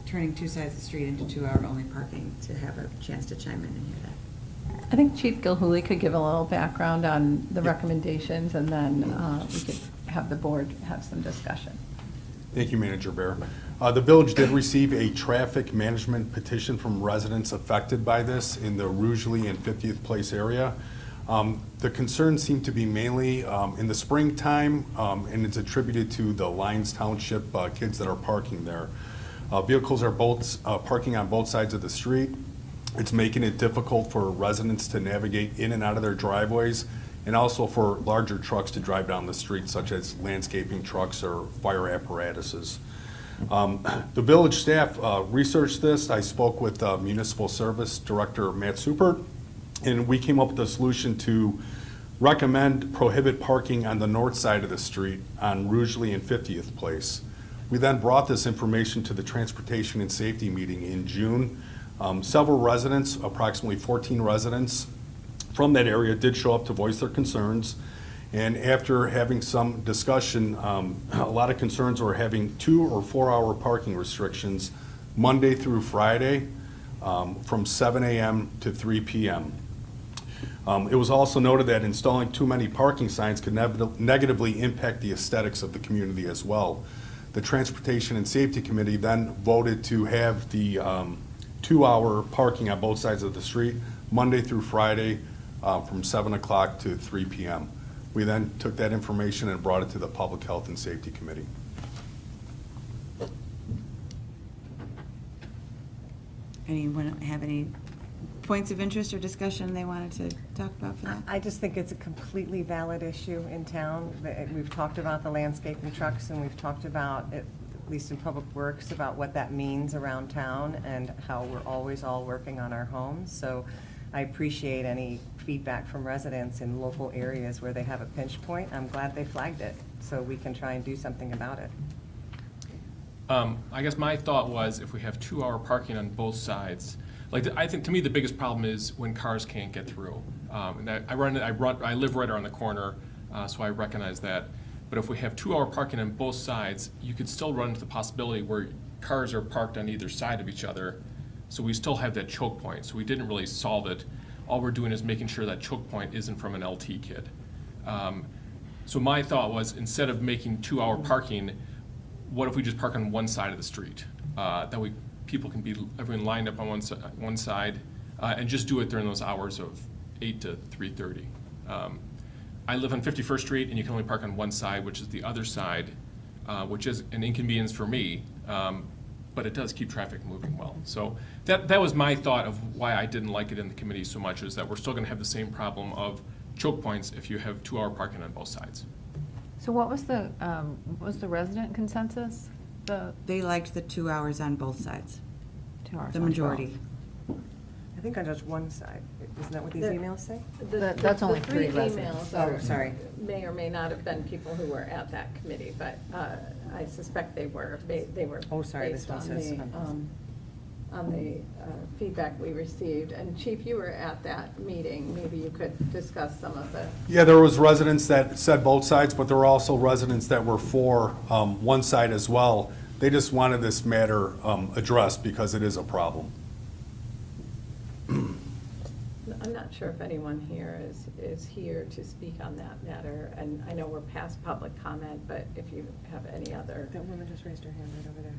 Speaker 5: turning 2 sides of the street into 2-hour only parking, to have a chance to chime in and hear that.
Speaker 6: I think Chief Gilhooly could give a little background on the recommendations, and then we could have the board have some discussion.
Speaker 12: Thank you, Manager Bear. The village did receive a traffic management petition from residents affected by this in the Rugeley and 50th Place area. The concerns seem to be mainly in the springtime, and it's attributed to the Lyons Township kids that are parking there. Vehicles are parking on both sides of the street. It's making it difficult for residents to navigate in and out of their driveways, and also for larger trucks to drive down the street, such as landscaping trucks or fire apparatuses. The village staff researched this. I spoke with Municipal Service Director Matt Supert, and we came up with a solution to recommend prohibit parking on the north side of the street on Rugeley and 50th Place. We then brought this information to the Transportation and Safety meeting in June. Several residents, approximately 14 residents from that area, did show up to voice their concerns. And after having some discussion, a lot of concerns were having 2 or 4 hour parking restrictions Monday through Friday from 7 a.m. to 3 p.m. It was also noted that installing too many parking signs could negatively impact the aesthetics of the community as well. The Transportation and Safety Committee then voted to have the 2-hour parking on both sides of the street, Monday through Friday, from 7 o'clock to 3 p.m. We then took that information and brought it to the Public Health and Safety Committee.
Speaker 5: Anyone have any points of interest or discussion they wanted to talk about for that?
Speaker 1: I just think it's a completely valid issue in town. We've talked about the landscaping trucks, and we've talked about, at least in Public Works, about what that means around town and how we're always all working on our homes. So I appreciate any feedback from residents in local areas where they have a pinch point. I'm glad they flagged it, so we can try and do something about it.
Speaker 3: I guess my thought was, if we have 2-hour parking on both sides, like, I think, to me, the biggest problem is when cars can't get through. And I live right around the corner, so I recognize that. But if we have 2-hour parking on both sides, you could still run into the possibility where cars are parked on either side of each other. So we still have that choke point. So we didn't really solve it. All we're doing is making sure that choke point isn't from an LT kid. So my thought was, instead of making 2-hour parking, what if we just park on one side of the street? That way people can be, everyone lined up on one side, and just do it during those hours of 8 to 3:30. I live on 51st Street, and you can only park on one side, which is the other side, which is an inconvenience for me, but it does keep traffic moving well. So that was my thought of why I didn't like it in the committee so much, is that we're still gonna have the same problem of choke points if you have 2-hour parking on both sides.
Speaker 4: So what was the resident consensus?
Speaker 5: They liked the 2 hours on both sides,
Speaker 4: 2 hours
Speaker 5: the
Speaker 4: on
Speaker 5: majority.
Speaker 1: I think on just one side. Isn't that what these emails say?
Speaker 4: That's only 3 residents.
Speaker 1: Oh, sorry.
Speaker 6: May or may not have been people who were at that committee, but I suspect they were. They were
Speaker 1: Oh, sorry,
Speaker 6: based
Speaker 1: this one
Speaker 6: on
Speaker 1: says-
Speaker 6: the feedback we received. And Chief, you were at that meeting. Maybe you could discuss some of the.
Speaker 12: Yeah, there was residents that said both sides, but there were also residents that were for one side as well. They just wanted this matter addressed because it is a problem.
Speaker 6: I'm not sure if anyone here is here to speak on that matter, and I know we're past public comment, but if you have any other.
Speaker 1: That woman just raised her hand right over there.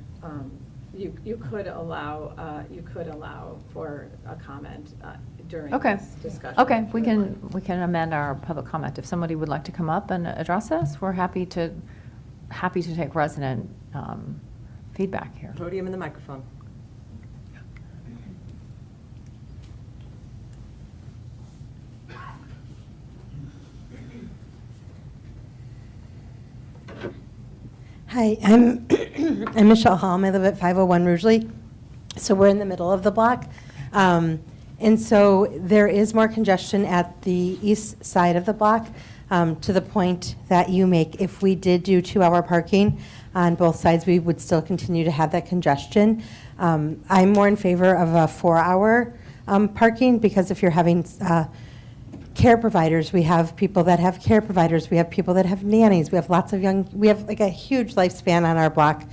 Speaker 6: You could allow for a comment during
Speaker 4: Okay.
Speaker 6: this discussion.
Speaker 4: Okay,
Speaker 6: if
Speaker 4: we
Speaker 6: you would
Speaker 4: can amend our public comment. If somebody would like to come up and address us, we're happy to take resident feedback here.
Speaker 1: Podium and the microphone.
Speaker 13: Hi, I'm I'm Michelle Halm. I live at 501 Rugeley. So we're in the middle of the block. And so there is more congestion at the east side of the block. to the point that you make, if we did do 2-hour parking on both sides, we would still continue to have that congestion. I'm more in favor of a 4-hour parking, because if you're having care providers, we have people that have care providers, we have people that have nannies, we have lots of we have like a huge lifespan on our block.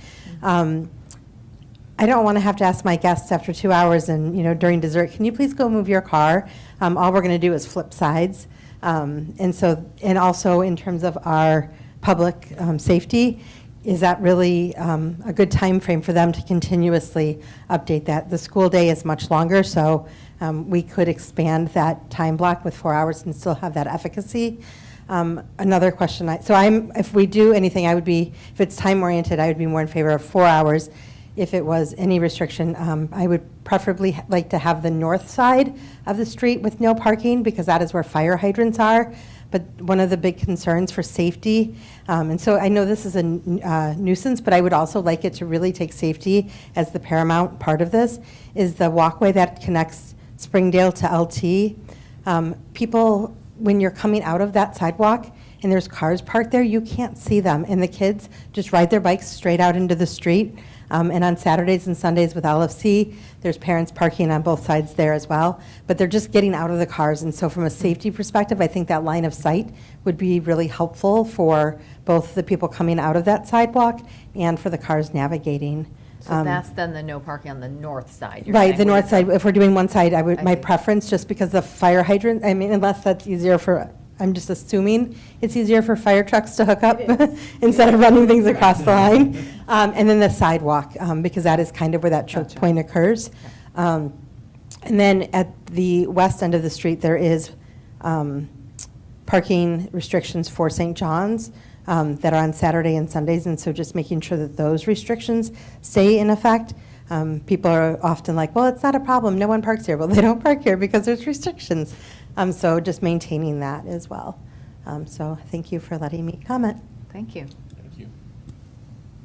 Speaker 13: I don't want to have to ask my guests after 2 hours and, during dessert, can you please go move your car? All we're going to do is flip sides. And also in terms of our public safety, is that really a good time frame for them to continuously update that? The school day is much longer, so we could expand that time block with 4 hours and still have that efficacy. Another question, if we do anything, if it's time-oriented, I would be more in favor of 4 hours. If it was any restriction, I would preferably like to have the north side of the street with no parking, because that is where fire hydrants are. But one of the big concerns for safety, and so I know this is a nuisance, but I would also like it to really take safety as the paramount part of this, is the walkway that connects Springdale to LT. People, when you're coming out of that sidewalk and there's cars parked there, you can't see them. And the kids just ride their bikes straight out into the street. And on Saturdays and Sundays with LFC, there's parents parking on both sides there as well. But they're just getting out of the cars. And so from a safety perspective, I think that line of sight would be really helpful for both the people coming out of that sidewalk and for the cars navigating.
Speaker 4: So that's then the no parking on the north side. you're
Speaker 13: Right,
Speaker 4: saying,
Speaker 13: the
Speaker 4: where
Speaker 13: north side, if we're doing one side, my
Speaker 4: see.
Speaker 13: preference, just because the fire hydrant, unless that's easier I'm just assuming it's easier for fire trucks to hook up instead of running things across the line. And then the sidewalk, because that is kind of where that choke point occurs. And then at the west end of the street, there is parking restrictions for St. John's that are on Saturday and Sundays, and so just making sure that those restrictions stay in effect. People are often like, well, it's not a problem, no one parks here. Well, they don't park here because there's restrictions. So just maintaining that as well. So thank you for letting me comment.
Speaker 4: Thank you.
Speaker 3: Thank you.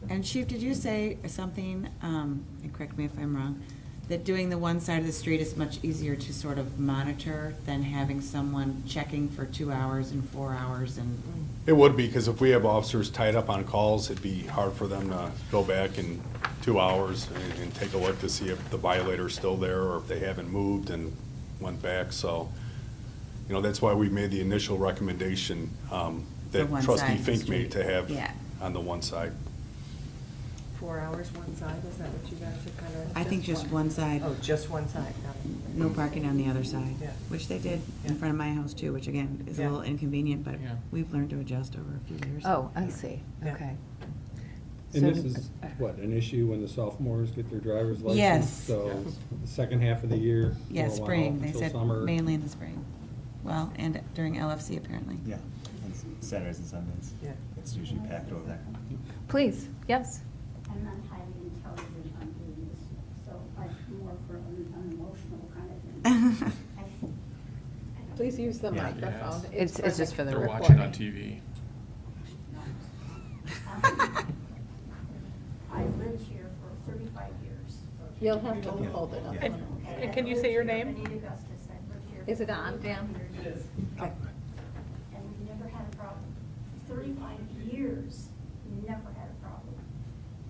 Speaker 5: And Chief, did you say something, and correct me if I'm wrong, that doing the one side of the street is much easier to sort of monitor than having someone checking for 2 hours and 4 hours and?
Speaker 12: It would be, because if we have officers tied up on calls, it'd be hard for them to go back in 2 hours and take a look to see if the violator's still there or if they haven't moved and went back. So, that's why we made the initial recommendation that
Speaker 5: one
Speaker 12: Trustee
Speaker 5: side of the
Speaker 12: Fink made
Speaker 5: street.
Speaker 12: to have
Speaker 5: Yeah.
Speaker 12: on the one side.
Speaker 1: 4 hours one side, is that what you guys are kind of?
Speaker 5: I think just one side.
Speaker 1: Oh, just one side, got it.
Speaker 5: No parking on the other side,
Speaker 1: Yeah.
Speaker 5: which they did in
Speaker 1: Yeah.
Speaker 5: front of my house too, which again is a
Speaker 1: Yeah.
Speaker 5: little inconvenient, but
Speaker 3: Yeah.
Speaker 5: we've learned to adjust over a few years.
Speaker 4: Oh, I see.
Speaker 1: Yeah.
Speaker 4: Okay.
Speaker 11: And
Speaker 4: So-
Speaker 11: this is, an issue when the sophomores get their driver's license?
Speaker 5: Yes.
Speaker 11: So the second half of the year?
Speaker 5: Yeah,
Speaker 11: for a while,
Speaker 5: spring, they
Speaker 11: until
Speaker 5: said
Speaker 11: summer.
Speaker 5: mainly in the spring. Well, and during LFC apparently.
Speaker 7: Yeah, and Saturdays and Sundays.
Speaker 1: Yeah.
Speaker 7: It's usually packed over there.
Speaker 4: Please, yes.
Speaker 14: I'm not highly intelligent on doing this, so I'm more for an unemotional kind of thing.
Speaker 6: Please use the
Speaker 7: Yeah.
Speaker 6: microphone.
Speaker 4: It's just for the
Speaker 3: They're
Speaker 4: recording.
Speaker 3: watching on TV.
Speaker 14: I've lived here for 35 years.
Speaker 6: You'll have to hold it up.
Speaker 2: And can you say your name?
Speaker 14: Benita Augustus, I've lived here.
Speaker 6: Is it
Speaker 14: for
Speaker 6: on,
Speaker 14: 35
Speaker 6: Dan?
Speaker 14: years.
Speaker 1: It is.
Speaker 14: And we never had a problem. 35 years, we never had a problem.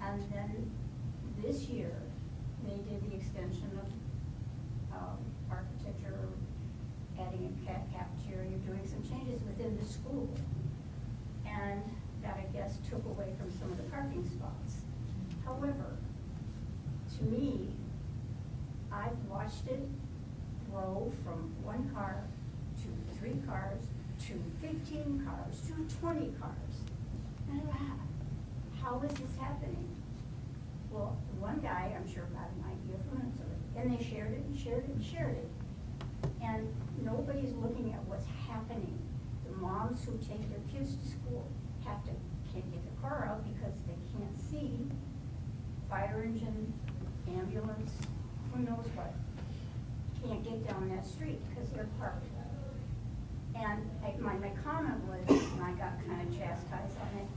Speaker 14: And then this year, they did the extension of architecture, adding a cafeteria, doing some changes within the school. And that, I guess, took away from some of the parking spots. However, to me, I've watched it grow from 1 car to 3 cars to 15 cars to 20 cars. And how is this happening? Well, one guy, I'm sure, got an idea from another, and they shared it and shared it and shared it. And nobody's looking at what's happening. The moms who take their kids to school can't get their car out because they can't see. Fire engine, ambulance, who knows what, can't get down that street because they're parked. And my comment was, and I got kind of chastised on it,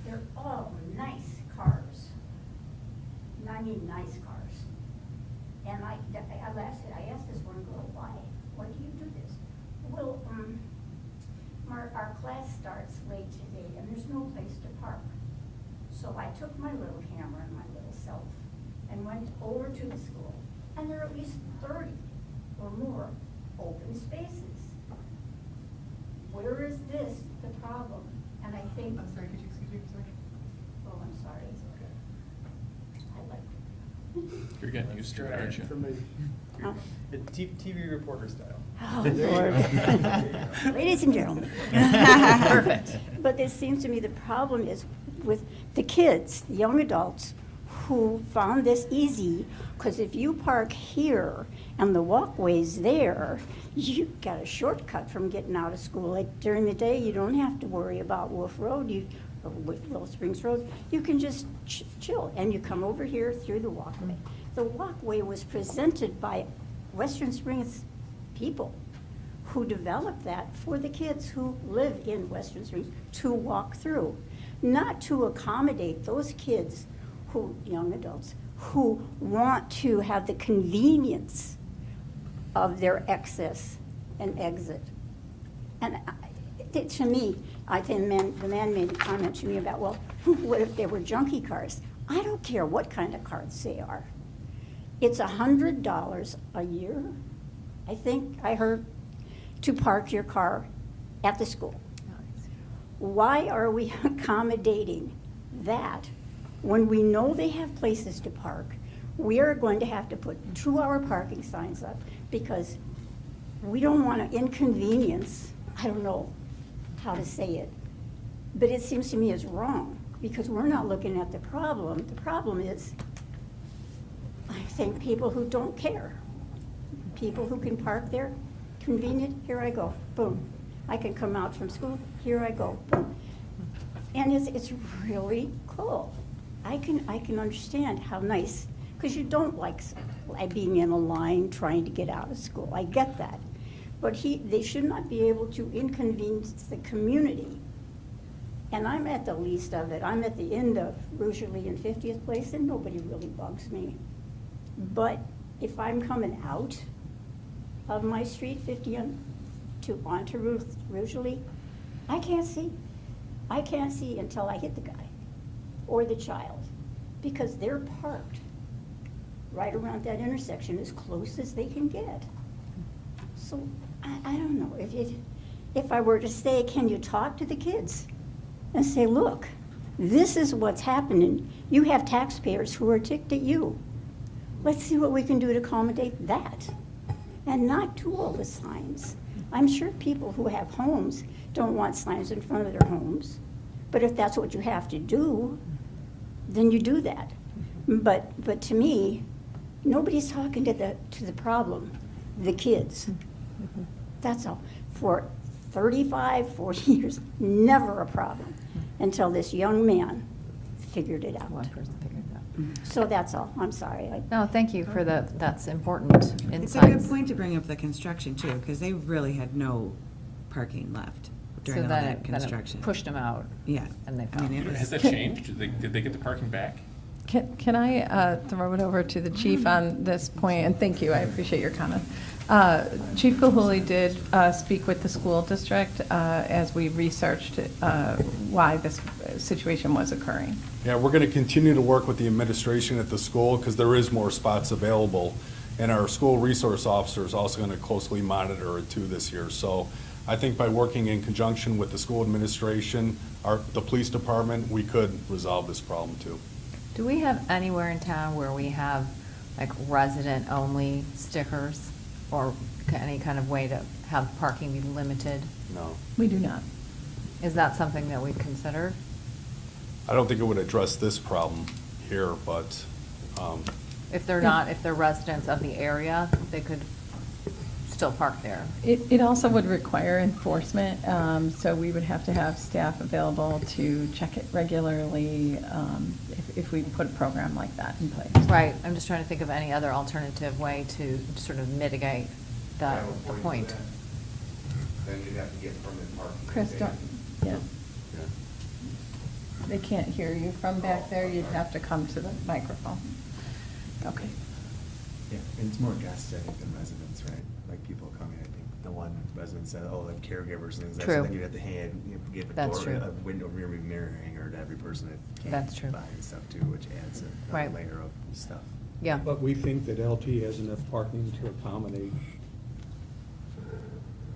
Speaker 14: they're all nice cars. I mean nice cars. And I asked this one girl, why do you do this? Well, our class starts late today and there's no place to park. So I took my little camera and my little self and went over to the school, and there are at least 30 or more open spaces. Where is this the problem? And I think. I'm sorry, could you excuse me for a second? Oh, I'm sorry. It's okay. I like.
Speaker 3: You're getting used to it, aren't you?
Speaker 14: Huh?
Speaker 7: TV reporter style.
Speaker 14: Oh, Lord. Ladies and gentlemen.
Speaker 4: Perfect.
Speaker 14: But it seems to me the problem is with the kids, the young adults, who found this easy, because if you park here and the walkway's there, you got a shortcut from getting out of school. Like during the day, you don't have to worry about Wolf Road, or Willow Springs Road. You can just chill, and you come over here through the walkway. The walkway was presented by Western Springs people who developed that for the kids who live in Western Springs to walk through, not to accommodate those kids who, young adults, who want to have the convenience of their access and exit. And to me, I think the man made a comment to me about, well, what if they were junkie cars? I don't care what kind of cars they are. It's $100 a year, I think I heard, to park your car at the school. Why are we accommodating that when we know they have places to park? We are going to have to put 2-hour parking signs up because we don't want to inconvenience, I don't know how to say it, but it seems to me it's wrong because we're not looking at the problem. The problem is, I think, people who don't care. People who can park there, convenient, here I go, boom. I can come out from school, here I go, boom. And it's really cool. I can understand how nice, because you don't like being in a line trying to get out of school. I get that. But they should not be able to inconvenience the community. And I'm at the least of it. I'm at the end of Rugerly and 50th Place, and nobody really bugs me. But if I'm coming out of my street, 50 onto Rugerly, I can't see. I can't see until I hit the guy or the child, because they're parked right around that intersection as close as they can get. So I don't know, if I were to say, can you talk to the kids and say, look, this is what's happening. You have taxpayers who are ticked at you. Let's see what we can do to accommodate that and not do all the signs. I'm sure people who have homes don't want signs in front of their homes, but if that's what you have to do, then you do that. But to me, nobody's talking to the problem, the kids. That's all. For 35, 40 years, never a problem until this young man figured it out.
Speaker 4: One person figured it out.
Speaker 14: So that's all. I'm sorry.
Speaker 4: No, thank you for that's important
Speaker 5: It's a
Speaker 4: insights.
Speaker 5: good point to bring up the construction too, because they really had no parking left during all that construction.
Speaker 4: Then it pushed them out.
Speaker 5: Yeah.
Speaker 4: And they
Speaker 5: I mean,
Speaker 4: found.
Speaker 5: it was-
Speaker 3: Has that changed? Did they get the parking back?
Speaker 6: Can I throw it over to the chief on this point? And thank you, I appreciate your comment. Chief Gilhooly did speak with the school district as we researched why this situation was occurring.
Speaker 12: Yeah, we're going to continue to work with the administration at the school because there is more spots available. And our school resource officer is also going to closely monitor it too this year. So I think by working in conjunction with the school administration, the police department, we could resolve this problem too.
Speaker 4: Do we have anywhere in town where we have like resident-only stickers or any kind of way to have parking be limited?
Speaker 12: No.
Speaker 6: We do not.
Speaker 4: Is that something that we've considered?
Speaker 12: I don't think it would address this problem here, but
Speaker 4: If they're not, if they're residents of the area, they could still park there.
Speaker 6: It also would require enforcement, so we would have to have staff available to check it regularly if we put a program like that in place.
Speaker 4: Right, I'm just trying to think of any other alternative way to sort of mitigate the point.
Speaker 15: Then you'd have to get permit parking.
Speaker 6: Chris, don't, yeah. They can't hear you from back there, you'd have to come to the microphone. Okay.
Speaker 7: Yeah, and it's more guests, I think, than residents, right? Like people coming, I think. the one resident said, oh, like caregivers and things like that.
Speaker 4: True.
Speaker 7: So then you'd have to give
Speaker 4: That's
Speaker 7: a
Speaker 4: true.
Speaker 7: a window rear view mirror hanger to every person that came
Speaker 4: That's true.
Speaker 7: by and stuff too, which adds
Speaker 4: Right.
Speaker 7: another layer of stuff.
Speaker 4: Yeah.
Speaker 11: But we think that LT has enough parking to accommodate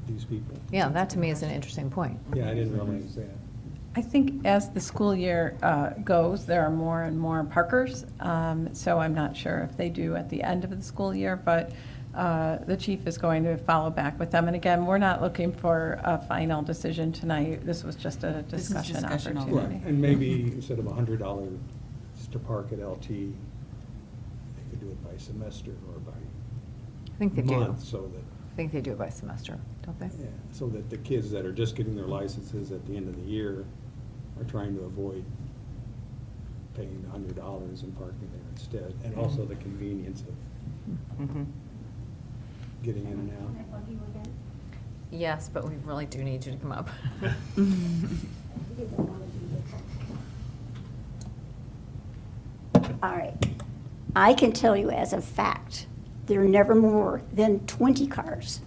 Speaker 11: these people.
Speaker 4: Yeah, that to me is an interesting point.
Speaker 11: Yeah, I didn't realize that.
Speaker 6: I think as the school year goes, there are more and more parkers, so I'm not sure if they do at the end of the school year, but the chief is going to follow back with them. And again, we're not looking for a final decision tonight. This was just a
Speaker 5: This is
Speaker 6: discussion
Speaker 5: discussion only.
Speaker 6: opportunity.
Speaker 11: Right, and maybe instead of $100 to park at LT, they could do it by semester or by
Speaker 4: I think they do.
Speaker 11: month, so that,
Speaker 4: I think they do it by semester, don't they?
Speaker 11: yeah, so that the kids that are just getting their licenses at the end of the year are trying to avoid paying $100 and parking there instead, and also the convenience of
Speaker 1: Mhm.
Speaker 11: getting in and out.
Speaker 14: Can I bug you again?
Speaker 4: Yes, but we really do need you to come up.
Speaker 14: Because I wanna be different. All right. I can tell you as a fact, there are never more than 20 cars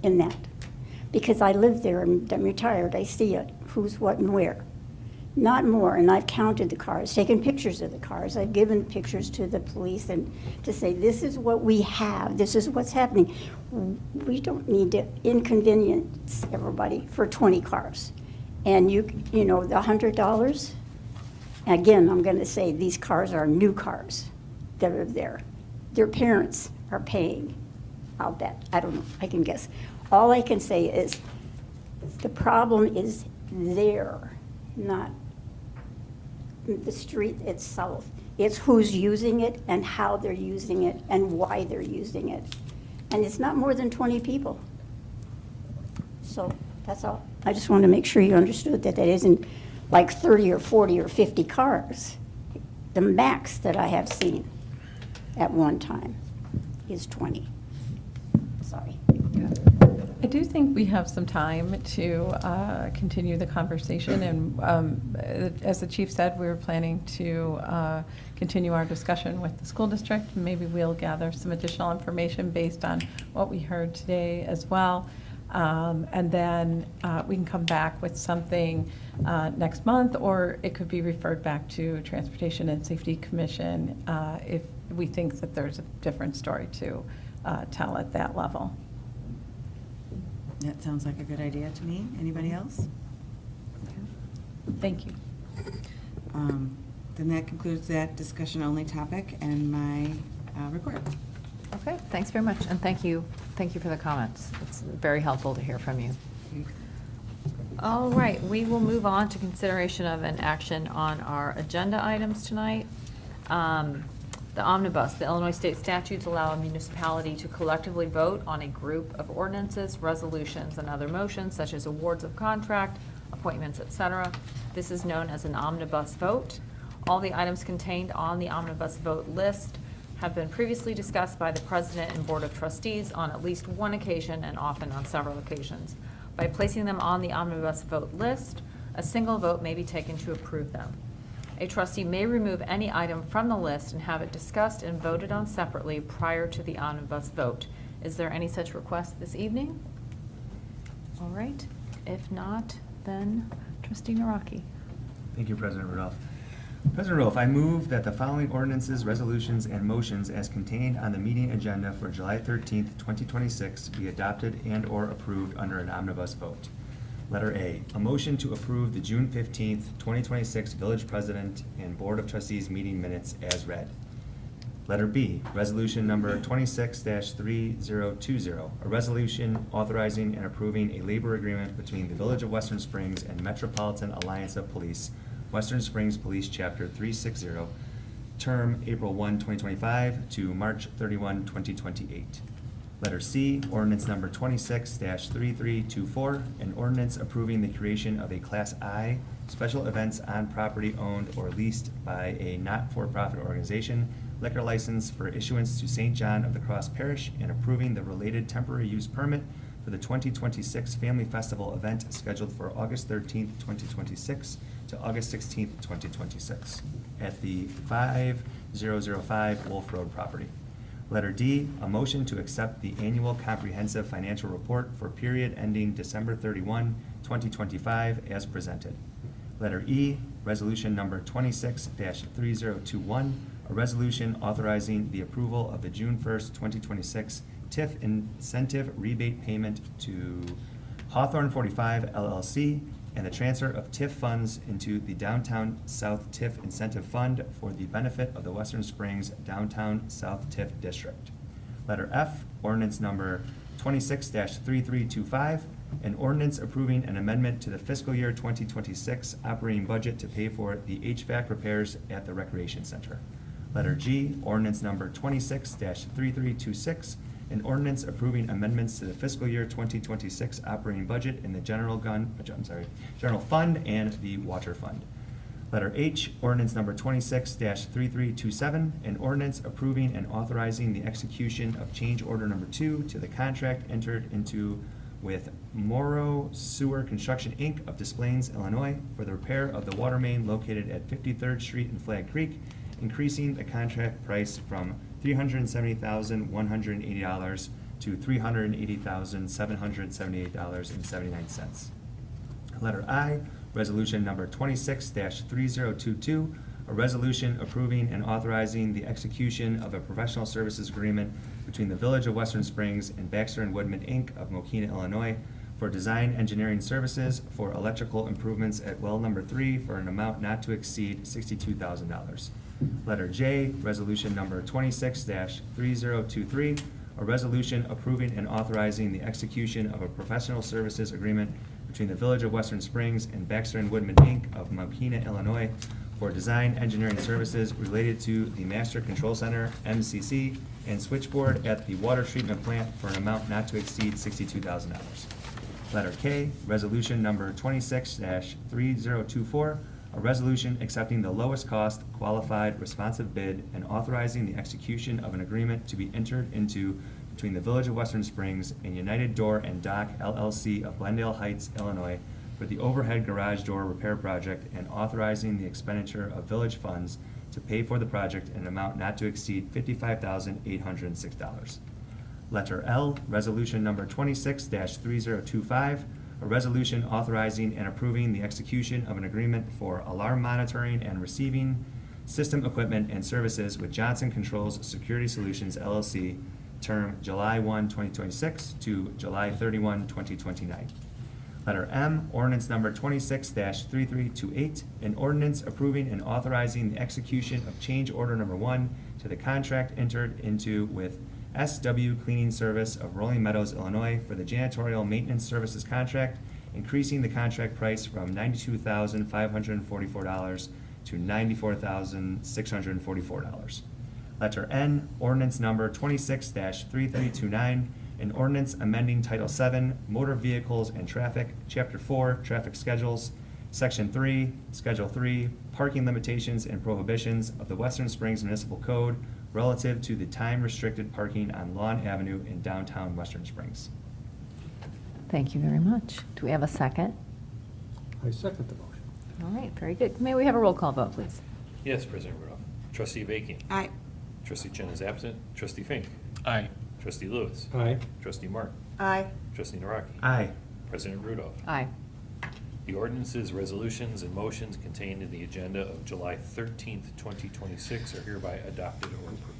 Speaker 14: in that. Because I live there and I'm retired, I see it, who's, what, and where. Not more, and I've counted the cars, taken pictures of the cars. I've given pictures to the police and to say, this is what we have, this is what's happening. We don't need to inconvenience everybody for 20 cars. And you know, the $100, again, I'm gonna say, these cars are new cars that are there. Their parents are paying, I'll bet, I don't know, I can guess. All I can say is, the problem is there, not the street itself. It's who's using it and how they're using it and why they're using it. And it's not more than 20 people. So that's all. I just wanted to make sure you understood that that isn't like 30 or 40 or 50 cars. The max that I have seen at one time is 20. Sorry.
Speaker 6: I do think we have some time to continue the conversation, and as the chief said, we were planning to continue our discussion with the school district. Maybe we'll gather some additional information based on what we heard today as well. And then we can come back with something next month, or it could be referred back to Transportation and Safety Commission if we think that there's a different story to tell at that level.
Speaker 5: That sounds like a good idea to me. Anybody else?
Speaker 6: Thank you.
Speaker 5: Then that concludes that discussion-only topic and my report.
Speaker 4: Okay, thanks very much, and thank you for the comments. It's very helpful to hear from you. All right, we will move on to consideration of an action on our agenda items tonight. The omnibus, the Illinois state statutes allow a municipality to collectively vote on a group of ordinances, resolutions, and other motions such as awards of contract, appointments, etc. This is known as an omnibus vote. All the items contained on the omnibus vote list have been previously discussed by the President and Board of Trustees on at least one occasion and often on several occasions. By placing them on the omnibus vote list, a single vote may be taken to approve them. A trustee may remove any item from the list and have it discussed and voted on separately prior to the omnibus vote. Is there any such request this evening? All right. If not, then Trustee Naraki.
Speaker 7: Thank you, President Rudolph. President Rudolph, I move that the following ordinances, resolutions, and motions as contained on the meeting agenda for July 13th, 2026 be adopted and/or approved under an omnibus vote. Letter A, a motion to approve the June 15th, 2026 Village President and Board of Trustees meeting minutes as read. Letter B, resolution number 26-3020, a resolution authorizing and approving a labor agreement between the Village of Western Springs and Metropolitan Alliance of Police, Western Springs Police Chapter 360, term April 1, 2025 to March 31, 2028. Letter C, ordinance number 26-3324, an ordinance approving the creation of a Class I special events on property owned or leased by a not-for-profit organization liquor license for issuance to St. John of the Cross Parish and approving the related temporary use permit for the 2026 Family Festival event scheduled for August 13th, 2026 to August 16th, 2026 at the 5005 Wolf Road property. Letter D, a motion to accept the annual comprehensive financial report for period ending December 31, 2025, as presented. Letter E, resolution number 26-3021, a resolution authorizing the approval of the June 1st, 2026 TIF incentive rebate payment to Hawthorne 45 LLC and the transfer of TIF funds into the Downtown South TIF Incentive Fund for the benefit of the Western Springs Downtown South TIF District. Letter F, ordinance number 26-3325, an ordinance approving an amendment to the fiscal year 2026 operating budget to pay for the HVAC repairs at the Recreation Center. Letter G, ordinance number 26-3326, an ordinance approving amendments to the fiscal year 2026 operating budget in the general fund and the water fund. Letter H, ordinance number 26-3327, an ordinance approving and authorizing the execution of change order number 2 to the contract entered into with Morrow Sewer Construction, Inc. of Des Plaines, Illinois, for the repair of the water main located at 53rd Street and Flag Creek, increasing the contract price from $370,180 to $380,778.79. Letter I, resolution number 26-3022, a resolution approving and authorizing the execution of a professional services agreement between the Village of Western Springs and Baxter and Woodman, Inc. of Mokina, Illinois, for design engineering services for electrical improvements at well number 3 for an amount not to exceed $62,000. Letter J, resolution number 26-3023, a resolution approving and authorizing the execution of a professional services agreement between the Village of Western Springs and Baxter and Woodman, Inc. of Mokina, Illinois, for design engineering services related to the Master Control Center, MCC, and switchboard at the water treatment plant for an amount not to exceed $62,000. Letter K, resolution number 26-3024, a resolution accepting the lowest cost qualified responsive bid and authorizing the execution of an agreement to be entered into between the Village of Western Springs and United Door and Dock LLC of Glendale Heights, Illinois, for the overhead garage door repair project and authorizing the expenditure of village funds to pay for the project in an amount not to exceed $55,806. Letter L, resolution number 26-3025, a resolution authorizing and approving the execution of an agreement for alarm monitoring and receiving system equipment and services with Johnson Controls Security Solutions LLC, term July 1, 2026 to July 31, 2029. Letter M, ordinance number 26-3328, an ordinance approving and authorizing the execution of change order number 1 to the contract entered into with SW Cleaning Service of Rolling Meadows, Illinois, for the janitorial maintenance services contract, increasing the contract price from $92,544 to $94,644. Letter N, ordinance number 26-3329, an ordinance amending Title VII, Motor Vehicles and Traffic, Chapter 4, Traffic Schedules, Section 3, Schedule 3, Parking Limitations and Prohibitions of the Western Springs Municipal Code relative to the time-restricted parking on Lawn Avenue in downtown Western Springs.
Speaker 4: Thank you very much. Do we have a second?
Speaker 11: I second the motion.
Speaker 4: All right, very good. May we have a roll call vote, please?
Speaker 8: Yes, President Rudolph. Trustee Avakian.
Speaker 5: Aye.
Speaker 8: Trustee Chen is absent. Trustee Fink.
Speaker 3: Aye.
Speaker 8: Trustee Lewis.
Speaker 11: Aye.
Speaker 8: Trustee Martin.
Speaker 1: Aye.
Speaker 8: Trustee Naraki.
Speaker 7: Aye.
Speaker 8: President Rudolph.
Speaker 4: Aye.
Speaker 8: The ordinances, resolutions, and motions contained in the agenda of July 13th, 2026 are hereby adopted or approved.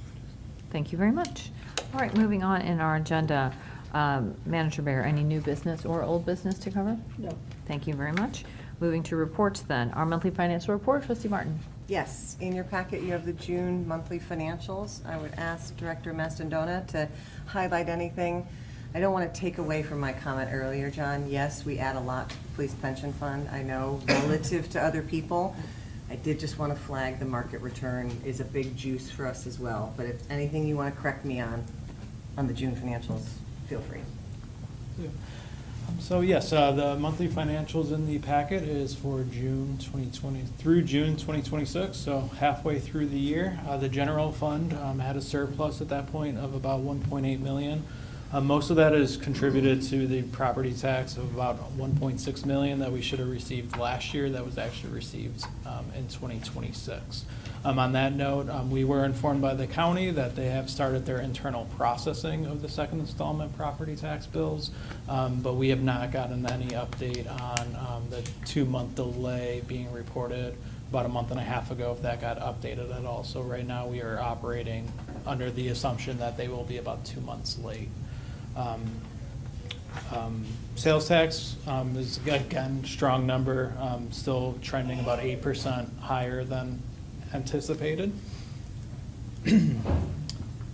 Speaker 4: Thank you very much. All right, moving on in our agenda. Manager Bear, any new business or old business to cover?
Speaker 6: No.
Speaker 4: Thank you very much. Moving to reports then. Our monthly financial report, Trustee Martin.
Speaker 1: Yes, in your packet, you have the June monthly financials. I would ask Director Mastandona to highlight anything. I don't want to take away from my comment earlier, John. Yes, we add a lot to the police pension fund. I know relative to other people. I did just want to flag the market return is a big juice for us as well. But if anything you want to correct me on the June financials, feel free.
Speaker 10: Yeah. So yes, the monthly financials in the packet is for June 2020 through June 2026, so halfway through the year. The general fund had a surplus at that point of about $1.8 million. Most of that is contributed to the property tax of about 1.6 million that we should have received last year that was actually received in 2026. On that note, we were informed by the county that they have started their internal processing of the second installment property tax bills, but we have not gotten any update on the 2-month delay being reported about a month and a half ago, if that got updated at all. So right now, we are operating under the assumption that they will be about 2 months late. Sales tax is, again, strong number, still trending about 8% higher than anticipated.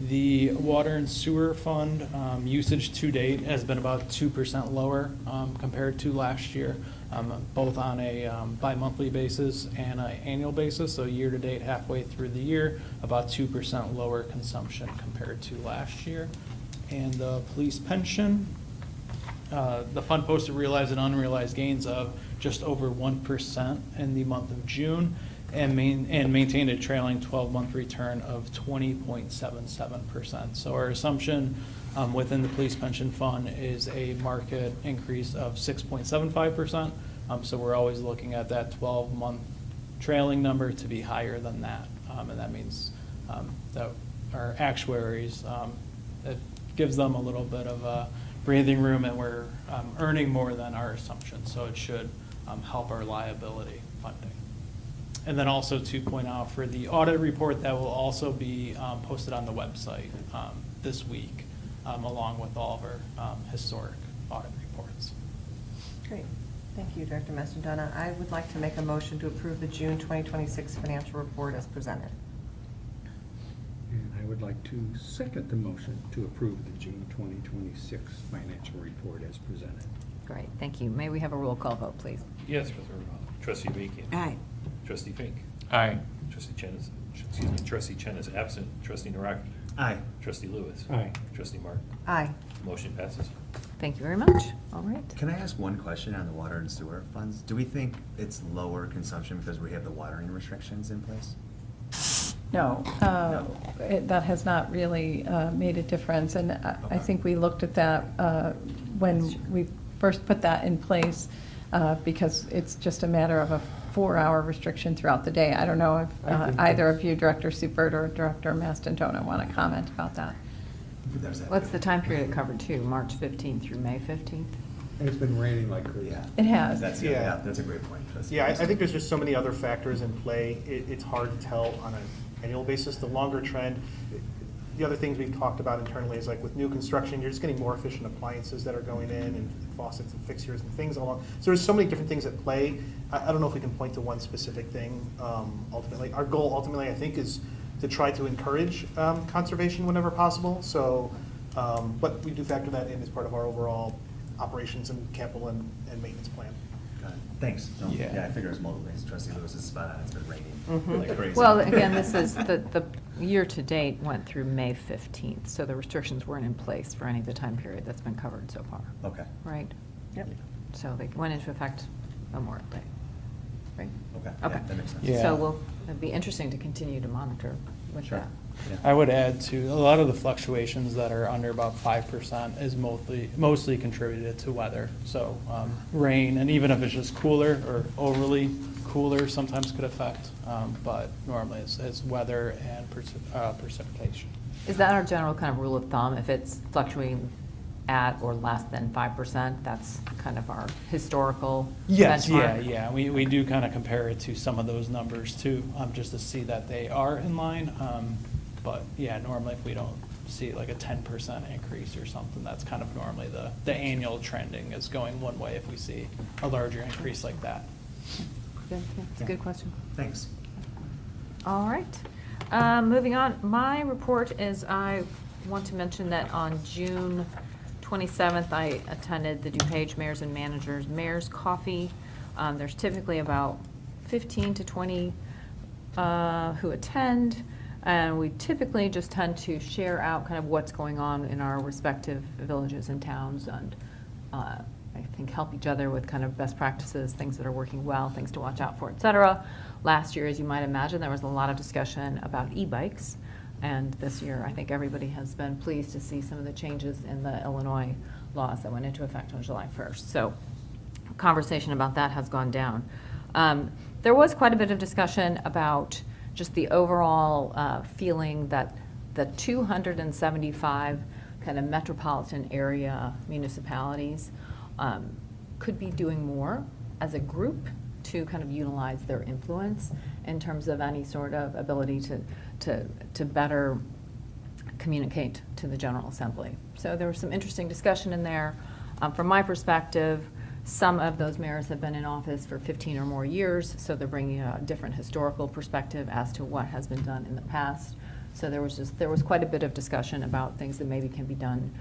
Speaker 10: The water and sewer fund usage to date has been about 2% lower compared to last year, both on a bi-monthly basis and an annual basis. So year to date, halfway through the year, about 2% lower consumption compared to last year. And the police pension, the fund posted realized and unrealized gains of just over 1% in the month of June, and maintained a trailing 12-month return of 20.77%. So our assumption within the police pension fund is a market increase of 6.75%. So we're always looking at that 12-month trailing number to be higher than that. And that means that our actuaries, it gives them a little bit of a breathing room, and we're earning more than our assumption. So it should help our liability funding. And then also to point out for the audit report, that will also be posted on the website this week, along with all of our historic audit reports.
Speaker 1: Great. Thank you, Director Mastandana. I would like to make a motion to approve the June 2026 financial report as presented.
Speaker 11: And I would like to second the motion to approve the June 2026 financial report as presented.
Speaker 4: Great, thank you. May we have a roll call vote, please?
Speaker 8: Yes, Mr. Rowe. Trustee Bakian.
Speaker 5: Aye.
Speaker 8: Trustee Fink.
Speaker 3: Aye.
Speaker 8: Trustee Chen is, Trustee Chen is absent. Trustee Naraki.
Speaker 7: Aye.
Speaker 8: Trustee Lewis.
Speaker 11: Aye.
Speaker 8: Trustee Martin.
Speaker 1: Aye.
Speaker 8: Motion passes.
Speaker 4: Thank you very much. All right.
Speaker 7: Can I ask one question on the water and sewer funds? Do we think it's lower consumption because we have the watering restrictions in place?
Speaker 6: No,
Speaker 7: No.
Speaker 6: that has not really made a difference. And I
Speaker 7: Okay.
Speaker 6: think we looked at that when we first put that in place, because it's just a matter of a 4-hour restriction throughout the day. I don't know if either of you, Director Seifert or Director Mastandona, want to comment about that.
Speaker 7: There's that.
Speaker 4: What's the time period it covered too? March 15th through May 15th?
Speaker 11: And it's been raining like crazy.
Speaker 7: Yeah.
Speaker 6: It has.
Speaker 7: Yeah, that's a great point, Trustee.
Speaker 16: Yeah, I think there's just so many other factors in play. It's hard to tell on an annual basis. The longer trend, the other things we've talked about internally is like with new construction, you're just getting more efficient appliances that are going in and faucets and fixtures and things along. So there's so many different things at play. I don't know if we can point to one specific thing ultimately. Our goal ultimately, I think, is to try to encourage conservation whenever possible. So, but we do factor that in as part of our overall operations and capital and maintenance plan.
Speaker 7: Got it. Thanks. No,
Speaker 10: Yeah.
Speaker 7: Yeah, I figure it's multiple things. Trustee Lewis is spot on. It's been raining like crazy.
Speaker 4: Well, again, this is, the year-to-date went through May 15th, so the restrictions weren't in place for any of the time period that's been covered so far,
Speaker 7: Okay.
Speaker 4: right?
Speaker 1: Yep.
Speaker 4: So they went into effect Memorial Day, right?
Speaker 7: Okay.
Speaker 4: Okay.
Speaker 7: Yeah, that makes sense.
Speaker 10: Yeah.
Speaker 4: So it'd be interesting to continue to monitor with
Speaker 7: Sure.
Speaker 4: that.
Speaker 7: Yeah.
Speaker 10: I would add to, a lot of the fluctuations that are under about 5% is mostly contributed to weather. So rain, and even if it's just cooler or overly cooler, sometimes could affect, but normally it's weather and precipitation.
Speaker 4: Is that our general kind of rule of thumb? If it's fluctuating at or less than 5%, that's kind of our historical
Speaker 10: Yes,
Speaker 4: benchmark?
Speaker 10: yeah. We do kind of compare it to some of those numbers too, just to see that they are in line. But yeah, normally if we don't see like a 10% increase or something, that's kind of normally the annual trending is going one way if we see a larger increase like that.
Speaker 4: Good, yeah, it's a good question.
Speaker 7: Thanks.
Speaker 4: All right. Moving on, my report is, I want to mention that on June 27th, I attended the DuPage Mayors and Managers Mayor's Coffee. There's typically about 15 to 20 who attend, and we typically just tend to share out kind of what's going on in our respective villages and towns, and I think help each other with kind of best practices, things that are working well, things to watch out for, et cetera. Last year, as you might imagine, there was a lot of discussion about e-bikes. And this year, I think everybody has been pleased to see some of the changes in the Illinois laws that went into effect on July 1st. So conversation about that has gone down. There was quite a bit of discussion about just the overall feeling that the 275 kind of metropolitan area municipalities could be doing more as a group to kind of utilize their influence in terms of any sort of ability to better communicate to the General Assembly. So there was some interesting discussion in there. From my perspective, some of those mayors have been in office for 15 or more years, so they're bringing a different historical perspective as to what has been done in the past. So there was quite a bit of discussion about things that maybe can be done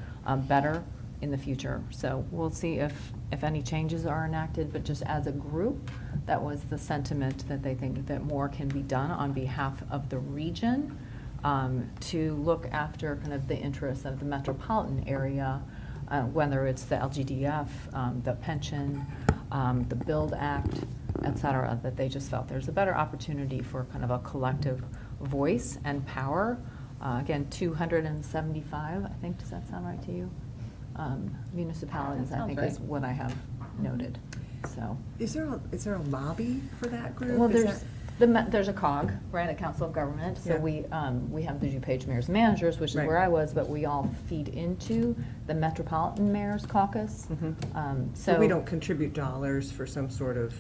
Speaker 4: better in the future. So we'll see if any changes are enacted, but just as a group, that was the sentiment that they think that more can be done on behalf of the region to look after kind of the interests of the metropolitan area, whether it's the LGDF, the pension, the BUILD Act, et cetera, that they just felt there's a better opportunity for kind of a collective voice and power. Again, 275, I think, does that sound right to you? Municipalities, I think, is what I have noted. So,
Speaker 1: Is there a lobby for that group?
Speaker 4: well,
Speaker 1: Is
Speaker 4: there's a COG, right, a Council of Government. So
Speaker 1: Yeah.
Speaker 4: we have the DuPage Mayors and Managers, which is
Speaker 1: Right.
Speaker 4: where I was, but we all feed into the Metropolitan Mayors Caucus.
Speaker 1: So we don't contribute dollars for some sort of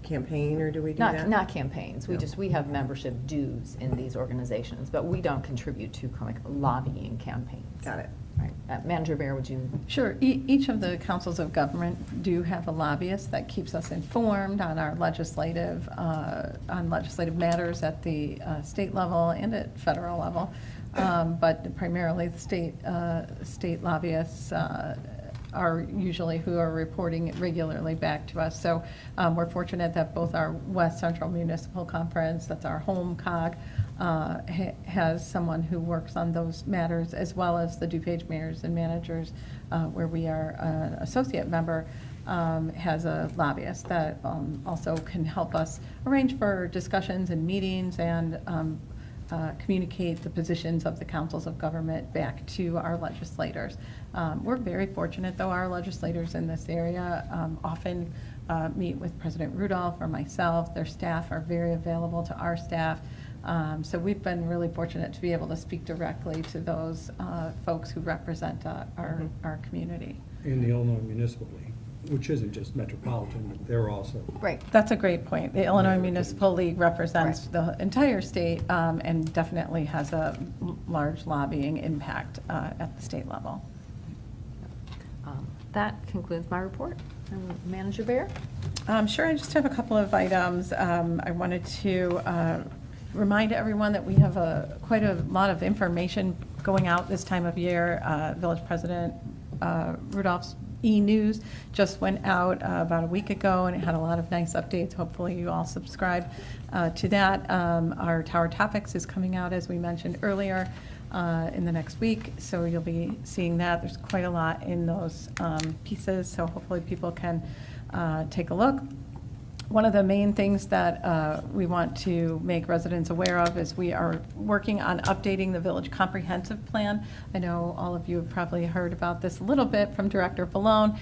Speaker 1: campaign, or do we do that?
Speaker 4: Not campaigns.
Speaker 1: No.
Speaker 4: We have membership dues in these organizations, but we don't contribute to kind of like lobbying campaigns.
Speaker 1: Got it.
Speaker 4: Right. Manager Bear, would you?
Speaker 6: Sure. Each of the councils of government do have a lobbyist that keeps us informed on our legislative matters at the state level and at federal level. But primarily, the state lobbyists are usually who are reporting it regularly back to us. So we're fortunate that both our West Central Municipal Conference, that's our home COG, has someone who works on those matters, as well as the DuPage Mayors and Managers, where we are an associate member, has a lobbyist that also can help us arrange for discussions and meetings and communicate the positions of the councils of government back to our legislators. We're very fortunate, though. Our legislators in this area often meet with President Rudolph or myself. Their staff are very available to our staff. So we've been really fortunate to be able to speak directly to those folks who represent our community.
Speaker 11: In the Illinois Municipal League, which isn't just metropolitan, but they're also.
Speaker 6: Right, that's a great point. The Illinois Municipal League represents the entire state and definitely has a large lobbying impact at the state level.
Speaker 4: That concludes my report. Manager Bear?
Speaker 6: Sure, I just have a couple of items. I wanted to remind everyone that we have quite a lot of information going out this time of year. Village President Rudolph's e-news just went out about a week ago, and it had a lot of nice updates. Hopefully you all subscribe to that. Our Tower Topics is coming out, as we mentioned earlier, in the next week, so you'll be seeing that. There's quite a lot in those pieces, so hopefully people can take a look. One of the main things that we want to make residents aware of is we are working on updating the Village Comprehensive Plan. I know all of you have probably heard about this a little bit from Director Ballone.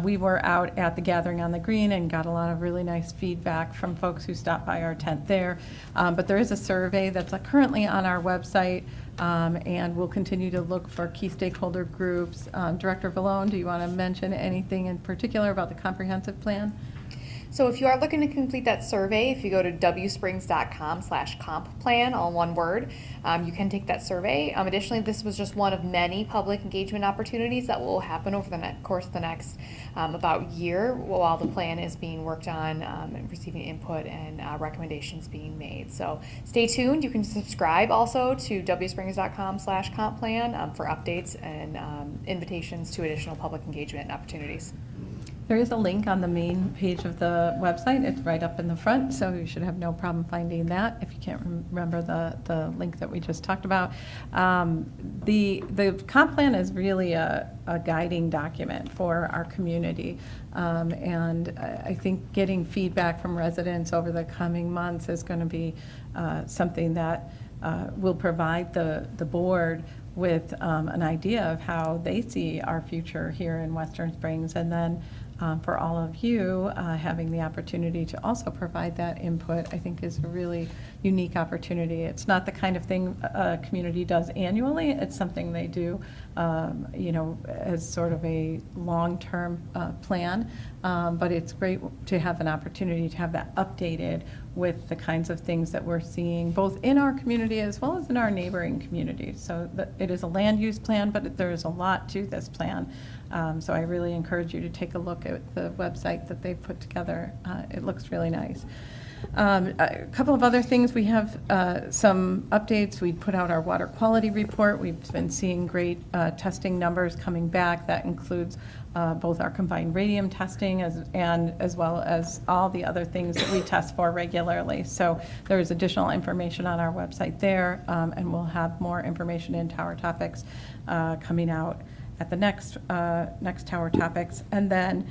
Speaker 6: We were out at the Gathering on the Green and got a lot of really nice feedback from folks who stopped by our tent there. But there is a survey that's currently on our website, and we'll continue to look for key stakeholder groups. Director Ballone, do you want to mention anything in particular about the comprehensive plan?
Speaker 17: So if you are looking to complete that survey, if you go to wsprings.com/comp plan, all one word, you can take that survey. Additionally, this was just one of many public engagement opportunities that will happen over the course of the next about year while the plan is being worked on and receiving input and recommendations being made. So stay tuned. You can subscribe also to wsprings.com/comp plan for updates and invitations to additional public engagement opportunities.
Speaker 6: There is a link on the main page of the website. It's right up in the front, so you should have no problem finding that if you can't remember the link that we just talked about. The comp plan is really a guiding document for our community, and I think getting feedback from residents over the coming months is going to be something that will provide the board with an idea of how they see our future here in Western Springs. And then for all of you, having the opportunity to also provide that input, I think is a really unique opportunity. It's not the kind of thing a community does annually. It's something they do, as sort of a long-term plan. But it's great to have an opportunity to have that updated with the kinds of things that we're seeing, both in our community as well as in our neighboring communities. So it is a land use plan, but there is a lot to this plan. So I really encourage you to take a look at the website that they've put together. It looks really nice. A couple of other things. We have some updates. We put out our water quality report. We've been seeing great testing numbers coming back. That includes both our combined radium testing as well as all the other things that we test for regularly. So there is additional information on our website there, and we'll have more information in Tower Topics coming out at the next Tower Topics. And then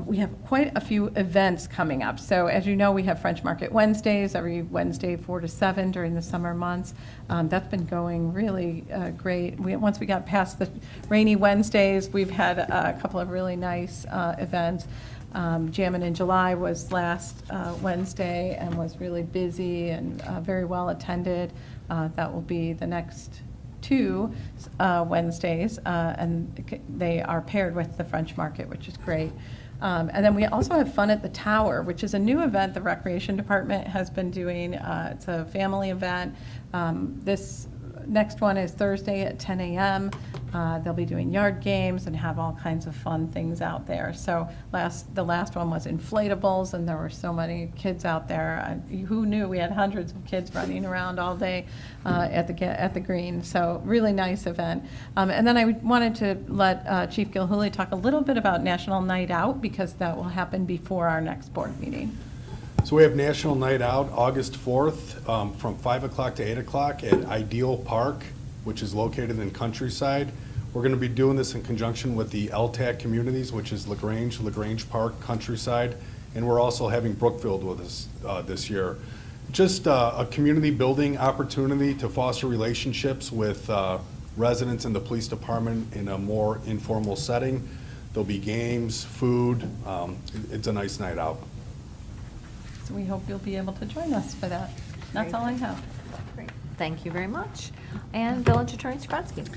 Speaker 6: we have quite a few events coming up. So as you know, we have French Market Wednesdays every Wednesday 4 to 7 during the summer months. That's been going really great. Once we got past the rainy Wednesdays, we've had a couple of really nice events. Jammin' in July was last Wednesday and was really busy and very well attended. That will be the next 2 Wednesdays, and they are paired with the French Market, which is great. And then we also have Fun at the Tower, which is a new event the Recreation Department has been doing. It's a family event. This next one is Thursday at 10 a.m. They'll be doing yard games and have all kinds of fun things out there. So the last one was inflatables, and there were so many kids out there. Who knew we had hundreds of kids running around all day at the green? So really nice event. And then I wanted to let Chief Gilhooly talk a little bit about National Night Out, because that will happen before our next board meeting.
Speaker 12: So we have National Night Out, August 4th, from 5 o'clock to 8 o'clock at Ideal Park, which is located in Countryside. We're going to be doing this in conjunction with the LTAC communities, which is LaGrange Park, Countryside, and we're also having Brookfield with us this year. Just a community building opportunity to foster relationships with residents in the police department in a more informal setting. There'll be games, food. It's a nice night out.
Speaker 6: So we hope you'll be able to join us for that. That's all I have.
Speaker 4: Great. Thank you very much. And Village Attorney Skransky.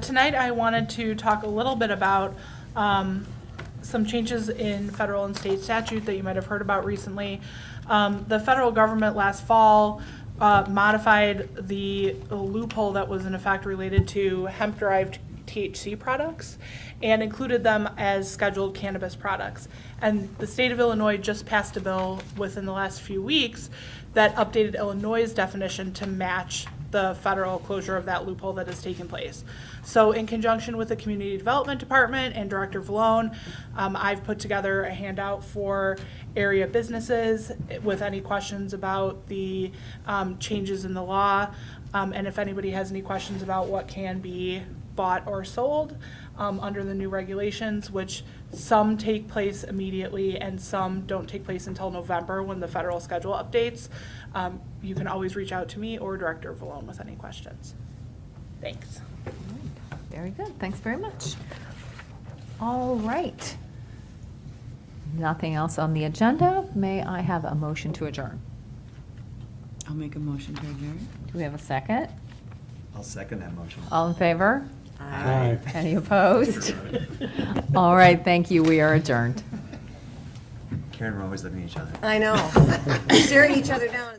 Speaker 2: Tonight I wanted to talk a little bit about some changes in federal and state statute that you might have heard about recently. The federal government last fall modified the loophole that was in effect related to hemp-derived THC products and included them as scheduled cannabis products. And the state of Illinois just passed a bill within the last few weeks that updated Illinois' definition to match the federal closure of that loophole that has taken place. So in conjunction with the Community Development Department and Director Vallone, I've put together a handout for area businesses with any questions about the changes in the law. And if anybody has any questions about what can be bought or sold under the new regulations, which some take place immediately and some don't take place until November when the federal schedule updates, you can always reach out to me or Director Vallone with any questions. Thanks.
Speaker 4: Very good. Thanks very much. All right. Nothing else on the agenda. May I have a motion to adjourn?
Speaker 5: I'll make a motion to adjourn.
Speaker 4: Do we have a second?
Speaker 7: I'll second that motion.
Speaker 4: All in favor?
Speaker 11: Aye.
Speaker 4: Any opposed? All right, thank you. We are adjourned.
Speaker 7: Karen, we're always looking at each other.
Speaker 1: I know. Staring each other down.